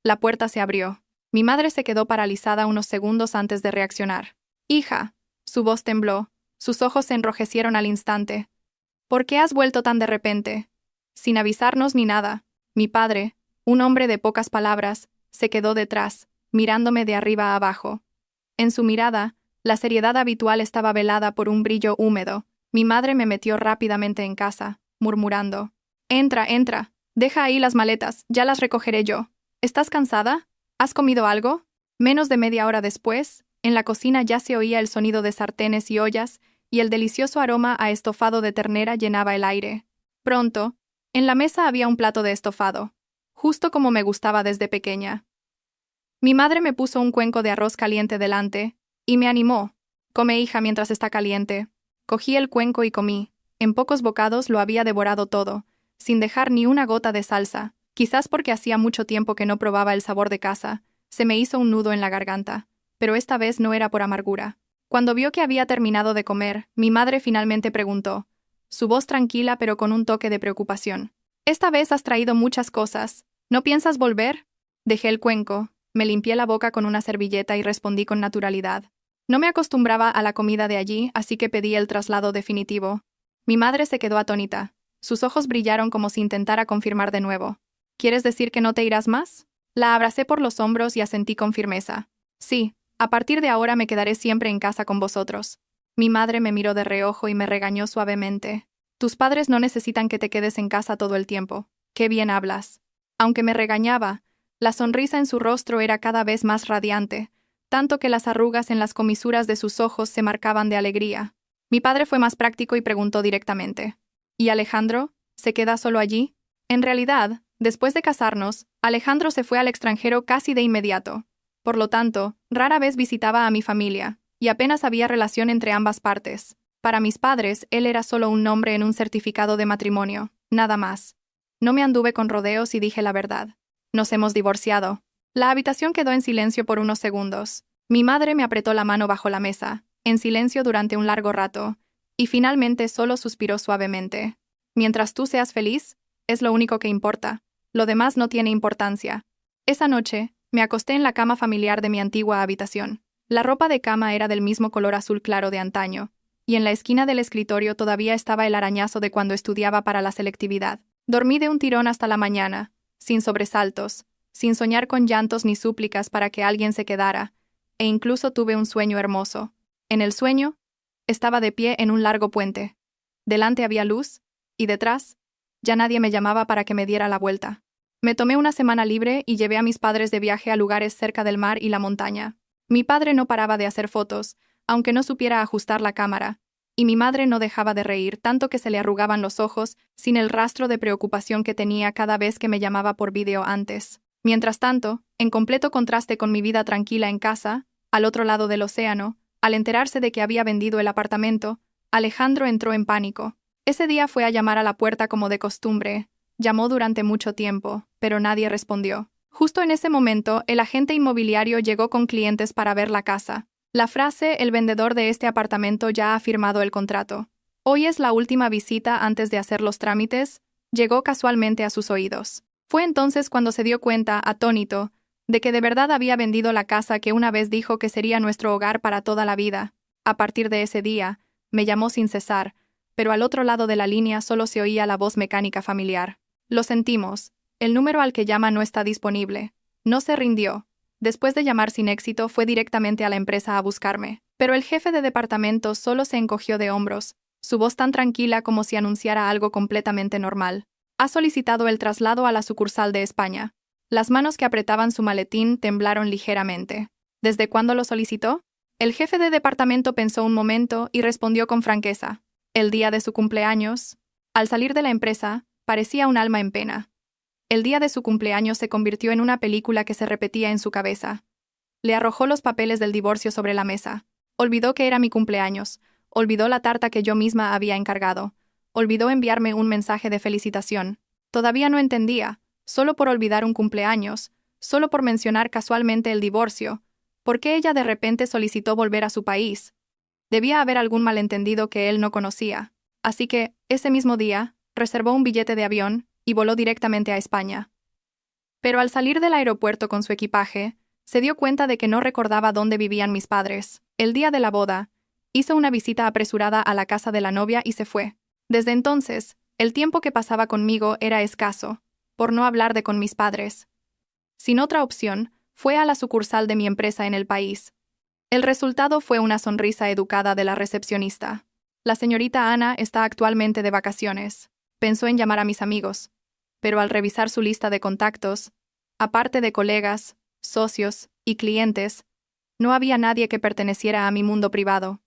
La puerta se abrió. Mi madre se quedó paralizada unos segundos antes de reaccionar. «Hija», su voz tembló, sus ojos se enrojecieron al instante. «¿Por qué has vuelto tan de repente?» Sin avisarnos ni nada, mi padre, un hombre de pocas palabras, se quedó detrás, mirándome de arriba a abajo. En su mirada, la seriedad habitual estaba velada por un brillo húmedo. Mi madre me metió rápidamente en casa, murmurando: «Entra, entra, deja ahí las maletas, ya las recogeré yo. ¿Estás cansada? ¿Has comido algo?» Menos de media hora después, en la cocina ya se oía el sonido de sartenes y ollas, y el delicioso aroma a estofado de ternera llenaba el aire. Pronto, en la mesa había un plato de estofado, justo como me gustaba desde pequeña. Mi madre me puso un cuenco de arroz caliente delante, y me animó: «Come, hija, mientras está caliente». Cogí el cuenco y comí. En pocos bocados lo había devorado todo, sin dejar ni una gota de salsa. Quizás porque hacía mucho tiempo que no probaba el sabor de casa, se me hizo un nudo en la garganta, pero esta vez no era por amargura. Cuando vio que había terminado de comer, mi madre finalmente preguntó, su voz tranquila pero con un toque de preocupación: «Esta vez has traído muchas cosas. ¿No piensas volver?» Dejé el cuenco, me limpié la boca con una servilleta y respondí con naturalidad. No me acostumbraba a la comida de allí, así que pedí el traslado definitivo. Mi madre se quedó atónita. Sus ojos brillaron como si intentara confirmar de nuevo. «¿Quieres decir que no te irás más?» La abracé por los hombros y asentí con firmeza. «Sí, a partir de ahora me quedaré siempre en casa con vosotros». Mi madre me miró de reojo y me regañó suavemente. «Tus padres no necesitan que te quedes en casa todo el tiempo. Qué bien hablas». Aunque me regañaba, la sonrisa en su rostro era cada vez más radiante, tanto que las arrugas en las comisuras de sus ojos se marcaban de alegría. Mi padre fue más práctico y preguntó directamente: «¿Y Alejandro? ¿Se queda solo allí?» En realidad, después de casarnos, Alejandro se fue al extranjero casi de inmediato. Por lo tanto, rara vez visitaba a mi familia, y apenas había relación entre ambas partes. Para mis padres, él era solo un nombre en un certificado de matrimonio, nada más. No me anduve con rodeos y dije la verdad. Nos hemos divorciado. La habitación quedó en silencio por unos segundos. Mi madre me apretó la mano bajo la mesa, en silencio durante un largo rato, y finalmente solo suspiró suavemente. «Mientras tú seas feliz, Es lo único que importa. Lo demás no tiene importancia. Esa noche, me acosté en la cama familiar de mi antigua habitación. La ropa de cama era del mismo color azul claro de antaño, y en la esquina del escritorio todavía estaba el arañazo de cuando estudiaba para la selectividad. Dormí de un tirón hasta la mañana, sin sobresaltos, sin soñar con llantos ni súplicas para que alguien se quedara, e incluso tuve un sueño hermoso. En el sueño, estaba de pie en un largo puente. Delante había luz, y detrás, ya nadie me llamaba para que me diera la vuelta. Me tomé una semana libre y llevé a mis padres de viaje a lugares cerca del mar y la montaña. Mi padre no paraba de hacer fotos, aunque no supiera ajustar la cámara, y mi madre no dejaba de reír tanto que se le arrugaban los ojos sin el rastro de preocupación que tenía cada vez que me llamaba por vídeo antes. Mientras tanto, en completo contraste con mi vida tranquila en casa, al otro lado del océano, al enterarse de que había vendido el apartamento, Alejandro entró en pánico. Ese día fue a llamar a la puerta como de costumbre. Llamó durante mucho tiempo, pero nadie respondió. Justo en ese momento, el agente inmobiliario llegó con clientes para ver la casa. La frase «el vendedor de este apartamento ya ha firmado el contrato. Hoy es la última visita antes de hacer los trámites», llegó casualmente a sus oídos. Fue entonces cuando se dio cuenta, atónito, de que de verdad había vendido la casa que una vez dijo que sería nuestro hogar para toda la vida. A partir de ese día, me llamó sin cesar, pero al otro lado de la línea solo se oía la voz mecánica familiar. «Lo sentimos. El número al que llama no está disponible». No se rindió. Después de llamar sin éxito, fue directamente a la empresa a buscarme. Pero el jefe de departamento solo se encogió de hombros, su voz tan tranquila como si anunciara algo completamente normal. «Ha solicitado el traslado a la sucursal de España». Las manos que apretaban su maletín temblaron ligeramente. «¿Desde cuándo lo solicitó?». El jefe de departamento pensó un momento y respondió con franqueza. «El día de su cumpleaños». Al salir de la empresa, parecía un alma en pena. El día de su cumpleaños se convirtió en una película que se repetía en su cabeza. Le arrojó los papeles del divorcio sobre la mesa. Olvidó que era mi cumpleaños. Olvidó la tarta que yo misma había encargado. Olvidó enviarme un mensaje de felicitación. Todavía no entendía, solo por olvidar un cumpleaños, solo por mencionar casualmente el divorcio, ¿por qué ella de repente solicitó volver a su país? Debía haber algún malentendido que él no conocía. Así que, ese mismo día, reservó un billete de avión y voló directamente a España. Pero al salir del aeropuerto con su equipaje, se dio cuenta de que no recordaba dónde vivían mis padres. El día de la boda, hizo una visita apresurada a la casa de la novia y se fue. Desde entonces, el tiempo que pasaba conmigo era escaso, por no hablar de con mis padres. Sin otra opción, fue a la sucursal de mi empresa en el país. El resultado fue una sonrisa educada de la recepcionista. «La señorita Ana está actualmente de vacaciones». Pensó en llamar a mis amigos, pero al revisar su lista de contactos, aparte de colegas, socios y clientes, no había nadie que perteneciera a mi mundo privado.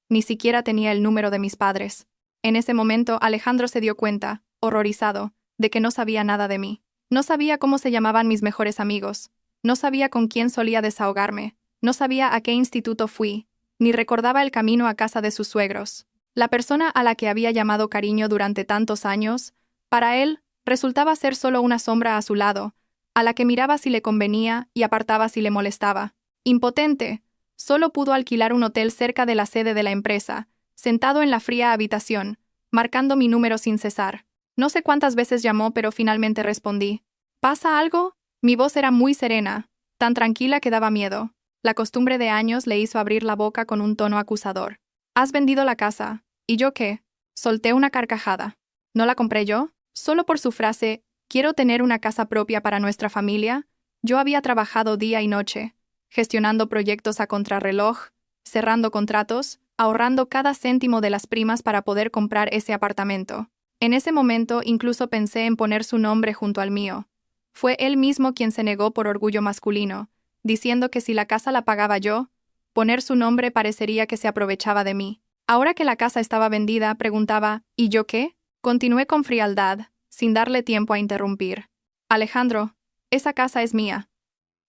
Ni siquiera tenía el número de mis padres. En ese momento Alejandro se dio cuenta, horrorizado, de que no sabía nada de mí. No sabía cómo se llamaban mis mejores amigos, no sabía con quién solía desahogarme, no sabía a qué instituto fui, ni recordaba el camino a casa de sus suegros. La persona a la que había llamado cariño durante tantos años, para él, resultaba ser solo una sombra a su lado, a la que miraba si le convenía y apartaba si le molestaba. Impotente, solo pudo alquilar un hotel cerca de la sede de la empresa, sentado en la fría habitación, marcando mi número sin cesar. No sé cuántas veces llamó, pero finalmente respondí. «¿Pasa algo?». Mi voz era muy serena, tan tranquila que daba miedo. La costumbre de años le hizo abrir la boca con un tono acusador. «Has vendido la casa. ¿Y yo qué?». Solté una carcajada. ¿No la compré yo? Solo por su frase, «quiero tener una casa propia para nuestra familia», yo había trabajado día y noche, gestionando proyectos a contrarreloj, cerrando contratos, ahorrando cada céntimo de las primas para poder comprar ese apartamento. En ese momento incluso pensé en poner su nombre junto al mío. Fue él mismo quien se negó por orgullo masculino, diciendo que si la casa la pagaba yo, poner su nombre parecería que se aprovechaba de mí. Ahora que la casa estaba vendida, preguntaba, ¿y yo qué? Continué con frialdad, sin darle tiempo a interrumpir. «Alejandro, esa casa es mía.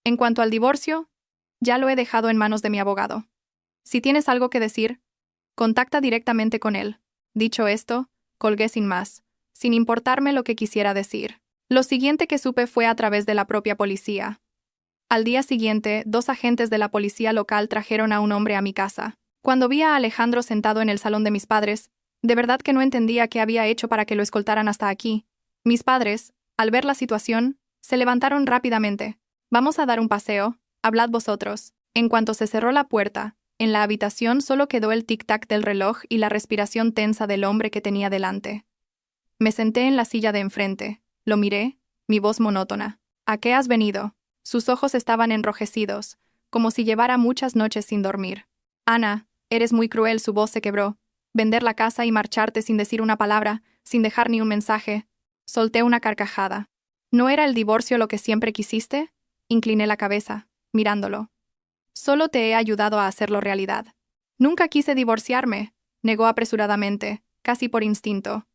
En cuanto al divorcio, ya lo he dejado en manos de mi abogado. Si tienes algo que decir, contacta directamente con él». Dicho esto, colgué sin más, sin importarme lo que quisiera decir. Lo siguiente que supe fue a través de la propia policía. Al día siguiente, 2 agentes de la policía local trajeron a un hombre a mi casa. Cuando vi a Alejandro sentado en el salón de mis padres, de verdad que no entendía qué había hecho para que lo escoltaran hasta aquí. Mis padres, al ver la situación, se levantaron rápidamente. Vamos a dar un paseo, hablad vosotros. En cuanto se cerró la puerta, en la habitación solo quedó el tic-tac del reloj y la respiración tensa del hombre que tenía delante. Me senté en la silla de enfrente, lo miré, mi voz monótona. ¿A qué has venido? Sus ojos estaban enrojecidos, como si llevara muchas noches sin dormir. Ana, eres muy cruel, su voz se quebró. Vender la casa y marcharte sin decir una palabra, sin dejar ni un mensaje. Solté una carcajada. ¿No era el divorcio lo que siempre quisiste? Incliné la cabeza, mirándolo. Solo te he ayudado a hacerlo realidad. Nunca quise divorciarme, negó apresuradamente, casi por instinto.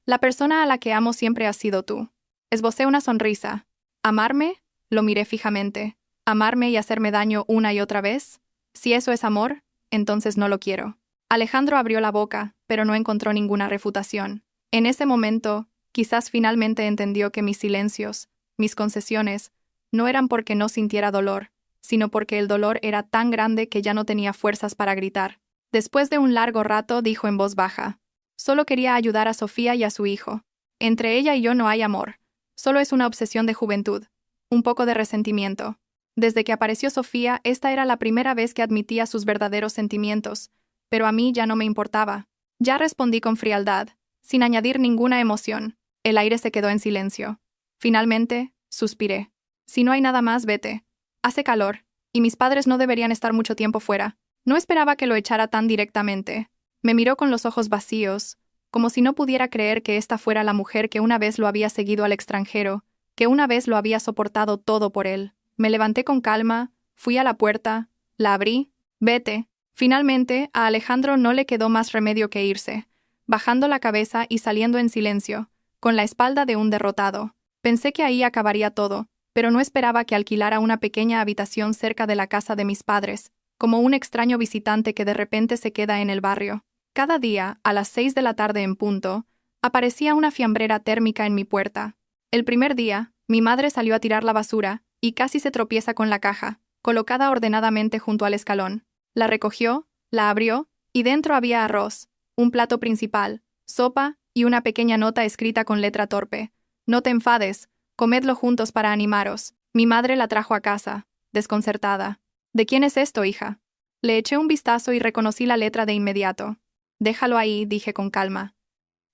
La persona a la que amo siempre has sido tú. Esbocé una sonrisa. ¿Amarme? Lo miré fijamente. ¿Amarme y hacerme daño una y otra vez? Si eso es amor, entonces no lo quiero. Alejandro abrió la boca, pero no encontró ninguna refutación. En ese momento, quizás finalmente entendió que mis silencios, mis concesiones, no eran porque no sintiera dolor, sino porque el dolor era tan grande que ya no tenía fuerzas para gritar. Después de un largo rato dijo en voz baja: solo quería ayudar a Sofía y a su hijo. Entre ella y yo no hay amor. Solo es una obsesión de juventud. Un poco de resentimiento. Desde que apareció Sofía, esta era la primera vez que admitía sus verdaderos sentimientos, pero a mí ya no me importaba. Ya respondí con frialdad, sin añadir ninguna emoción. El aire se quedó en silencio. Finalmente, suspiré. Si no hay nada más, vete. Hace calor, y mis padres no deberían estar mucho tiempo fuera. No esperaba que lo echara tan directamente. Me miró con los ojos vacíos, como si no pudiera creer que esta fuera la mujer que una vez lo había seguido al extranjero, que una vez lo había soportado todo por él. Me levanté con calma, fui a la puerta, la abrí. Vete. Finalmente, a Alejandro no le quedó más remedio que irse, bajando la cabeza y saliendo en silencio, con la espalda de un derrotado. Pensé que ahí acabaría todo, pero no esperaba que alquilara una pequeña habitación cerca de la casa de mis padres, como un extraño visitante que de repente se queda en el barrio. Cada día, a las 6 de la tarde en punto, aparecía una fiambrera térmica en mi puerta. El primer día, mi madre salió a tirar la basura, y casi se tropieza con la caja, colocada ordenadamente junto al escalón. La recogió, la abrió, y dentro había arroz, un plato principal, sopa y una pequeña nota escrita con letra torpe. No te enfades, comedlo juntos para animaros. Mi madre la trajo a casa, desconcertada. ¿De quién es esto, hija? Le eché un vistazo y reconocí la letra de inmediato. Déjalo ahí, dije con calma.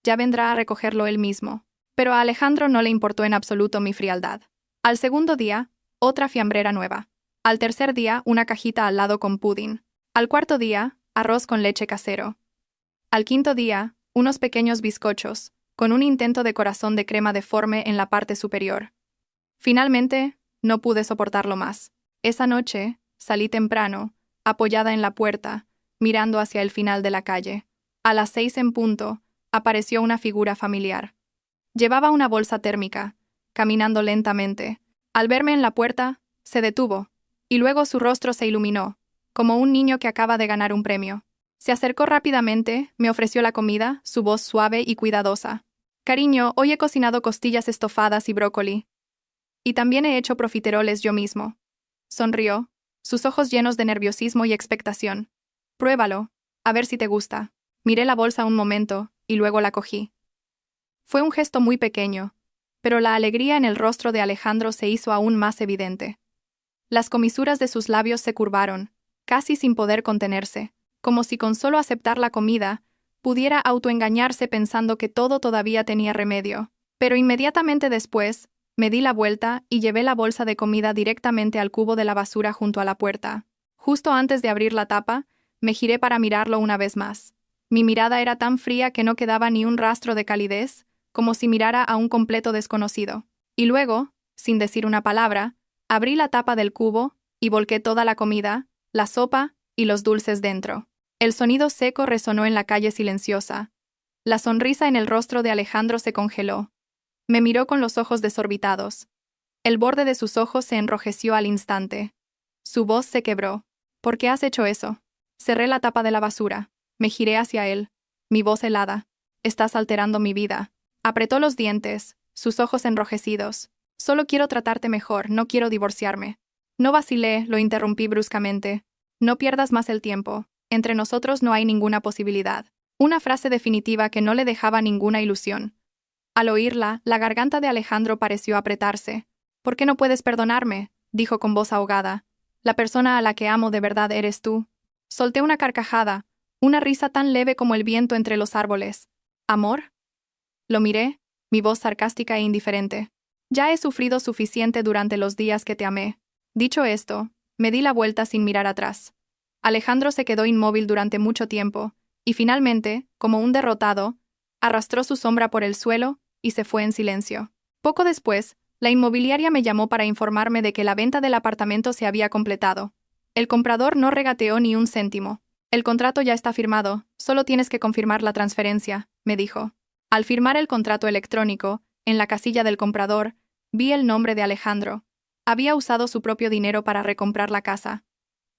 Ya vendrá a recogerlo él mismo. Pero a Alejandro no le importó en absoluto mi frialdad. Al segundo día, otra fiambrera nueva. Al tercer día, una cajita al lado con pudding. Al cuarto día, arroz con leche casero. Al quinto día, unos pequeños bizcochos, con un intento de corazón de crema deforme en la parte superior. Finalmente, no pude soportarlo más. Esa noche, salí temprano, apoyada en la puerta, mirando hacia el final de la calle. A las 6 en punto, apareció una figura familiar. Llevaba una bolsa térmica, caminando lentamente. Al verme en la puerta, se detuvo, y luego su rostro se iluminó, como un niño que acaba de ganar un premio. Se acercó rápidamente, me ofreció la comida, su voz suave y cuidadosa. Cariño, hoy he cocinado costillas estofadas y brócoli. Y también he hecho profiteroles yo mismo. Sonrió, sus ojos llenos de nerviosismo y expectación. Pruébalo, a ver si te gusta. Miré la bolsa un momento, y luego la cogí. Fue un gesto muy pequeño, pero la alegría en el rostro de Alejandro se hizo aún más evidente. Las comisuras de sus labios se curvaron, casi sin poder contenerse, como si con solo aceptar la comida, pudiera autoengañarse pensando que todo todavía tenía remedio. Pero inmediatamente después, me di la vuelta y llevé la bolsa de comida directamente al cubo de la basura junto a la puerta. Justo antes de abrir la tapa, me giré para mirarlo una vez más. Mi mirada era tan fría que no quedaba ni un rastro de calidez, como si mirara a un completo desconocido. Y luego, sin decir una palabra, abrí la tapa del cubo y volqué toda la comida, la sopa y los dulces dentro. El sonido seco resonó en la calle silenciosa. La sonrisa en el rostro de Alejandro se congeló. Me miró con los ojos desorbitados. El borde de sus ojos se enrojeció al instante. Su voz se quebró. ¿Por qué has hecho eso? Cerré la tapa de la basura. Me giré hacia él. Mi voz helada. Estás alterando mi vida. Apretó los dientes, sus ojos enrojecidos. Solo quiero tratarte mejor, no quiero divorciarme. No vacilé, lo interrumpí bruscamente. No pierdas más el tiempo. Entre nosotros no hay ninguna posibilidad. Una frase definitiva que no le dejaba ninguna ilusión. Al oírla, la garganta de Alejandro pareció apretarse. ¿Por qué no puedes perdonarme?, dijo con voz ahogada. La persona a la que amo de verdad eres tú. Solté una carcajada, una risa tan leve como el viento entre los árboles. ¿Amor? Lo miré, mi voz sarcástica e indiferente. Ya he sufrido suficiente durante los días que te amé. Dicho esto, me di la vuelta sin mirar atrás. Alejandro se quedó inmóvil durante mucho tiempo, y finalmente, como un derrotado, arrastró su sombra por el suelo y se fue en silencio. Poco después, la inmobiliaria me llamó para informarme de que la venta del apartamento se había completado. El comprador no regateó ni un céntimo. El contrato ya está firmado, solo tienes que confirmar la transferencia, me dijo. Al firmar el contrato electrónico, en la casilla del comprador, vi el nombre de Alejandro. Había usado su propio dinero para recomprar la casa.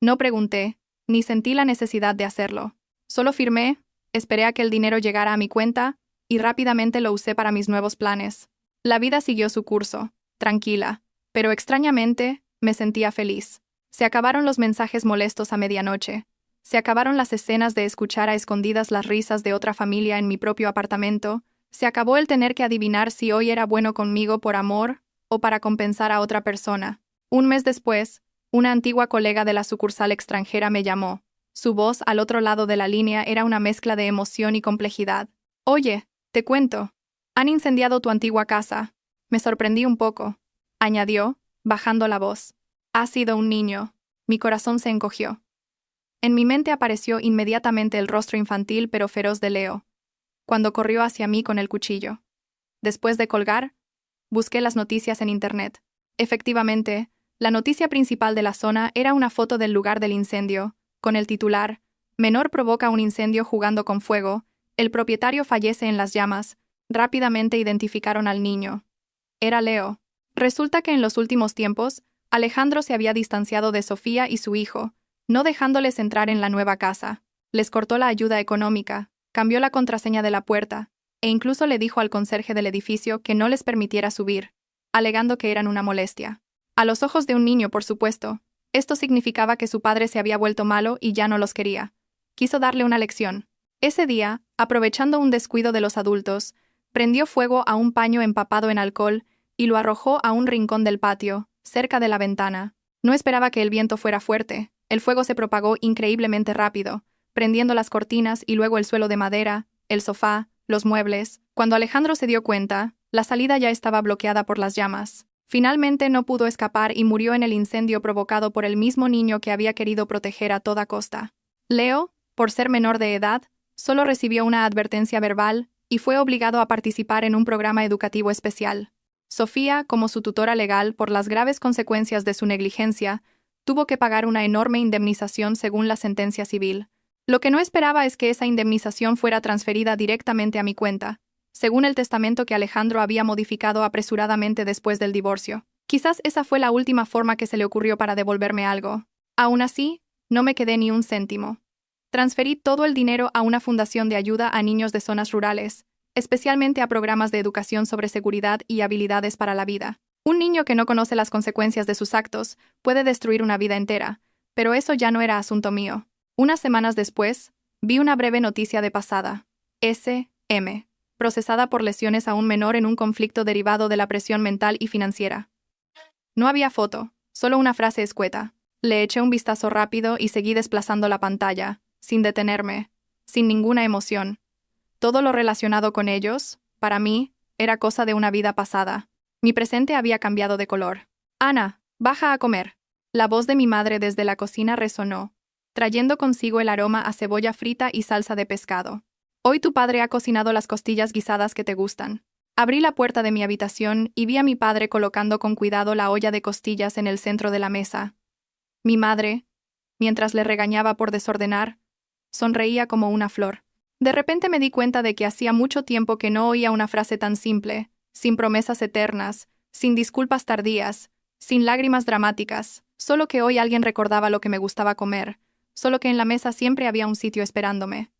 No pregunté, ni sentí la necesidad de hacerlo. Solo firmé, esperé a que el dinero llegara a mi cuenta, y rápidamente lo usé para mis nuevos planes. La vida siguió su curso, tranquila, pero extrañamente, me sentía feliz. Se acabaron los mensajes molestos a medianoche. Se acabaron las escenas de escuchar a escondidas las risas de otra familia en mi propio apartamento. Se acabó el tener que adivinar si hoy era bueno conmigo por amor o para compensar a otra persona. Un mes después, una antigua colega de la sucursal extranjera me llamó. Su voz al otro lado de la línea era una mezcla de emoción y complejidad. «Oye, te cuento. Han incendiado tu antigua casa». Me sorprendí un poco. Añadió, bajando la voz. «Ha sido un niño». Mi corazón se encogió. En mi mente apareció inmediatamente el rostro infantil pero feroz de Leo, cuando corrió hacia mí con el cuchillo. Después de colgar, busqué las noticias en Internet. Efectivamente, la noticia principal de la zona era una foto del lugar del incendio, con el titular: «Menor provoca un incendio jugando con fuego, el propietario fallece en las llamas». Rápidamente identificaron al niño. Era Leo. Resulta que en los últimos tiempos, Alejandro se había distanciado de Sofía y su hijo, no dejándoles entrar en la nueva casa. Les cortó la ayuda económica, cambió la contraseña de la puerta, e incluso le dijo al conserje del edificio que no les permitiera subir, alegando que eran una molestia. A los ojos de un niño, por supuesto, esto significaba que su padre se había vuelto malo y ya no los quería. Quiso darle una lección. Ese día, aprovechando un descuido de los adultos, prendió fuego a un paño empapado en alcohol y lo arrojó a un rincón del patio, cerca de la ventana. No esperaba que el viento fuera fuerte. El fuego se propagó increíblemente rápido, prendiendo las cortinas y luego el suelo de madera, el sofá, los muebles. Cuando Alejandro se dio cuenta, la salida ya estaba bloqueada por las llamas. Finalmente no pudo escapar y murió en el incendio provocado por el mismo niño que había querido proteger a toda costa. Leo, por ser menor de edad, solo recibió una advertencia verbal y fue obligado a participar en un programa educativo especial. Sofía, como su tutora legal por las graves consecuencias de su negligencia, tuvo que pagar una enorme indemnización según la sentencia civil. Lo que no esperaba es que esa indemnización fuera transferida directamente a mi cuenta, según el testamento que Alejandro había modificado apresuradamente después del divorcio. Quizás esa fue la última forma que se le ocurrió para devolverme algo. Aún así, no me quedé ni un céntimo. Transferí todo el dinero a una fundación de ayuda a niños de zonas rurales, especialmente a programas de educación sobre seguridad y habilidades para la vida. Un niño que no conoce las consecuencias de sus actos puede destruir una vida entera, pero eso ya no era asunto mío. Unas semanas después, vi una breve noticia de pasada. S.M. procesada por lesiones a un menor en un conflicto derivado de la presión mental y financiera. No había foto, solo una frase escueta. Le eché un vistazo rápido y seguí desplazando la pantalla, sin detenerme, sin ninguna emoción. Todo lo relacionado con ellos, para mí, era cosa de una vida pasada. Mi presente había cambiado de color. «Ana, baja a comer». La voz de mi madre desde la cocina resonó, trayendo consigo el aroma a cebolla frita y salsa de pescado. «Hoy tu padre ha cocinado las costillas guisadas que te gustan». Abrí la puerta de mi habitación y vi a mi padre colocando con cuidado la olla de costillas en el centro de la mesa. Mi madre, mientras le regañaba por desordenar, sonreía como una flor. De repente me di cuenta de que hacía mucho tiempo que no oía una frase tan simple, sin promesas eternas, sin disculpas tardías, sin lágrimas dramáticas, solo que hoy alguien recordaba lo que me gustaba comer, solo que en la mesa siempre había un sitio esperándome.